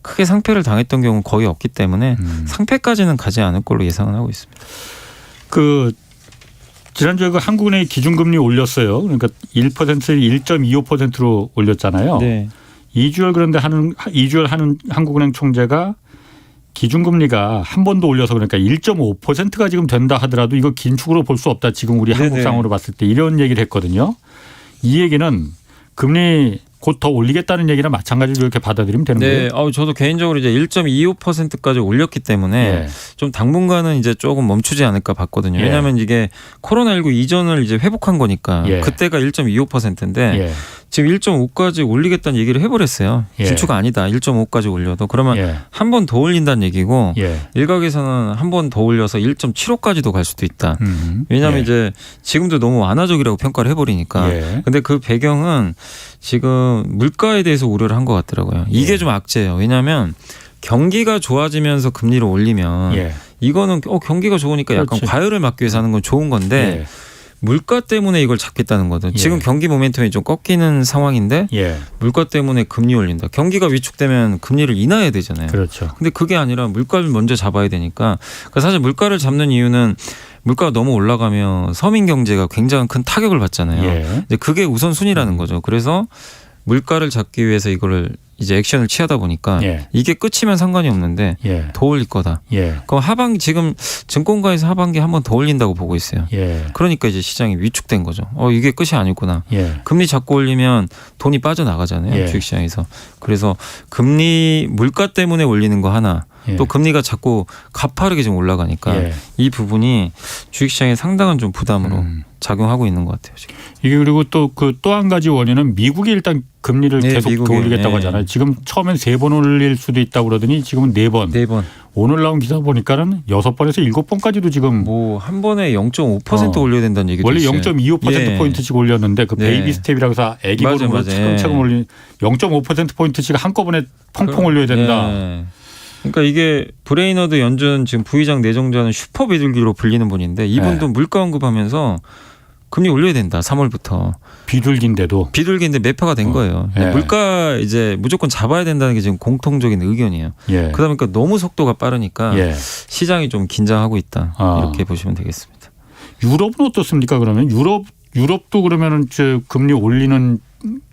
크게 상패를 당했던 경우는 거의 없기 때문에 상패까지는 가지 않을 걸로 예상은 하고 있습니다. 그 지난주에 그 한국은행이 기준금리 올렸어요. 그러니까 1%를 1.25%로 올렸잖아요. 네. 이주열 하는 한국은행 총재가 기준금리가 한 번 더 올려서 그러니까 1.5%가 지금 된다 하더라도 이거 긴축으로 볼 수 없다. 지금 우리 네네. 한국 상황으로 봤을 때 이런 얘기를 했거든요. 이 얘기는 금리 곧 더 올리겠다는 얘기랑 마찬가지로 이렇게 받아들이면 되는 네, 거예요. 저도 개인적으로 이제 1.25%까지 올렸기 때문에 예. 좀 당분간은 이제 조금 멈추지 않을까 봤거든요. 예. 왜냐하면 이게 코로나19 이전을 이제 회복한 거니까 예. 그때가 1.25%인데 예. 지금 1.5까지 올리겠다는 얘기를 해버렸어요. 예. 긴축 아니다. 1.5까지 올려도 그러면 예. 한 번 더 올린다는 얘기고 예. 일각에서는 한 번 더 올려서 1.75까지도 갈 수도 있다. 왜냐하면 예. 이제 지금도 너무 완화적이라고 평가를 해버리니까. 예. 근데 그 배경은 지금 물가에 대해서 우려를 한 것 같더라고요. 이게 예. 좀 악재예요. 왜냐하면 경기가 좋아지면서 금리를 올리면 예. 이거는 경기가 좋으니까 약간 그렇지. 과열을 막기 위해서 하는 건 좋은 건데 예. 물가 때문에 이걸 잡겠다는 거죠. 예. 지금 경기 모멘텀이 좀 꺾이는 상황인데 예. 물가 때문에 금리 올린다. 경기가 위축되면 금리를 인하해야 되잖아요. 그렇죠. 근데 그게 아니라 물가를 먼저 잡아야 되니까 그러니까 사실 물가를 잡는 이유는 물가가 너무 올라가면 서민 경제가 굉장히 큰 타격을 받잖아요. 예. 이제 그게 우선순위라는 거죠. 그래서 물가를 잡기 위해서 이거를 이제 액션을 취하다 보니까 예. 이게 끝이면 상관이 없는데 예. 더 올릴 거다. 예. 그럼 하반기 지금 증권가에서 하반기 한 번 더 올린다고 보고 있어요. 예. 그러니까 이제 시장이 위축된 거죠. 이게 끝이 아니구나. 예. 금리 자꾸 올리면 돈이 빠져나가잖아요. 예. 주식시장에서. 그래서 금리 물가 때문에 올리는 거 하나 예. 또 금리가 자꾸 가파르게 좀 올라가니까 예. 이 부분이 주식시장에 상당한 좀 부담으로 작용하고 있는 것 같아요. 지금. 이게 그리고 또 한 가지 원인은 미국이 일단 금리를 네, 계속 미국이. 더 올리겠다고 네. 하잖아요. 지금 처음엔 3번 올릴 수도 있다고 그러더니 지금은 4번. 4번. 오늘 나온 기사 보니까는 6번에서 7번까지도 지금 뭐 한 번에 0.5% 올려야 된다는 얘기도 원래 있어요. 0.25%포인트씩 올렸는데 그 네. 베이비 스텝이라고 해서 애기 맞아, 보는 걸 맞아. 차근차근 올린 0.5%포인트씩 한꺼번에 펑펑 올려야 된다. 네. 그러니까 이게 브레이너드 연준 지금 부의장 내정자는 슈퍼 비둘기로 불리는 분인데 이분도 네. 물가 언급하면서 금리 올려야 된다. 3월부터. 비둘기인데도. 비둘기인데 매파가 된 거예요. 네. 물가 이제 무조건 잡아야 된다는 게 지금 공통적인 의견이에요. 예. 그러다 보니까 너무 속도가 빠르니까 예. 시장이 좀 긴장하고 있다. 이렇게 보시면 되겠습니다. 유럽은 어떻습니까? 그러면 유럽도 그러면은 금리 올리는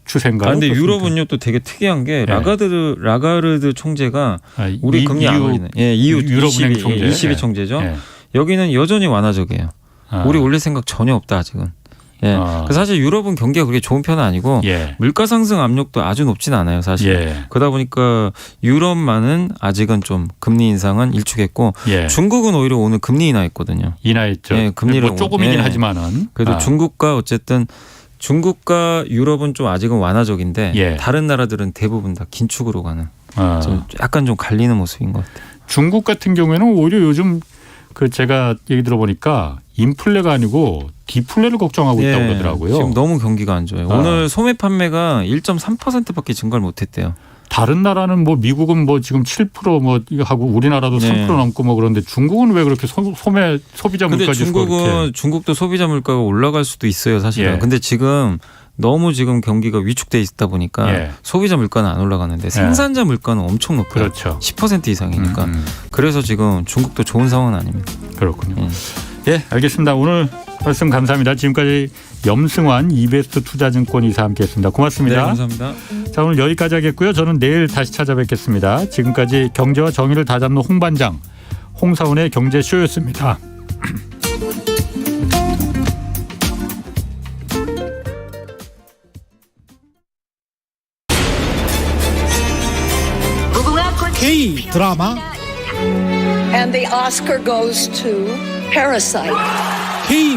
추세인가요? 근데 어떻습니까? 유럽은요 또 되게 특이한 게 라가르드 총재가 우리 이- 금리 안 올리는 EU 유럽은행 총재. 22 총재죠. 예. 여기는 여전히 완화적이에요. 우리 올릴 생각 전혀 없다 아직은. 예. 그래서 사실 유럽은 경기가 그렇게 좋은 편은 아니고 예. 물가 상승 압력도 아주 높진 않아요, 사실. 예. 그러다 보니까 유럽만은 아직은 좀 금리 인상은 일축했고 예. 중국은 오히려 오늘 금리 인하했거든요. 인하했죠. 예, 금리를 뭐 조금이긴 예. 하지만은 그래도 중국과 어쨌든 중국과 유럽은 좀 아직은 완화적인데 예. 다른 나라들은 대부분 다 긴축으로 가는 어. 좀 약간 좀 갈리는 모습인 것 같아요. 중국 같은 경우에는 오히려 요즘 그 제가 얘기 들어보니까 인플레가 아니고 디플레를 걱정하고 있다고 그러더라고요. 지금 너무 경기가 안 좋아요. 오늘 소매 판매가 1.3%밖에 증가를 못했대요. 다른 나라는 뭐 미국은 뭐 지금 7% 이거 하고 우리나라도 3% 넘고 뭐 그런데 중국은 왜 그렇게 소매 소비자 물가 근데 지수가 그렇게 중국도 소비자 물가가 올라갈 수도 있어요, 사실은. 예. 근데 지금 너무 지금 경기가 위축돼 있다 보니까 예. 소비자 물가는 안 올라가는데 생산자 물가는 엄청 높아요. 그렇죠. 10% 이상이니까. 그래서 지금 중국도 좋은 상황은 아닙니다. 그렇군요. 예, 알겠습니다. 오늘 말씀 감사합니다. 지금까지 염승환 이베스트 투자증권 이사 함께했습니다. 고맙습니다. 네, 감사합니다. 자, 오늘 여기까지 하겠고요. 저는 내일 다시 찾아뵙겠습니다. 지금까지 경제와 정의를 다잡는 홍반장 홍사훈의 경제쇼였습니다. K 드라마 And the Oscar goes to Parasite. K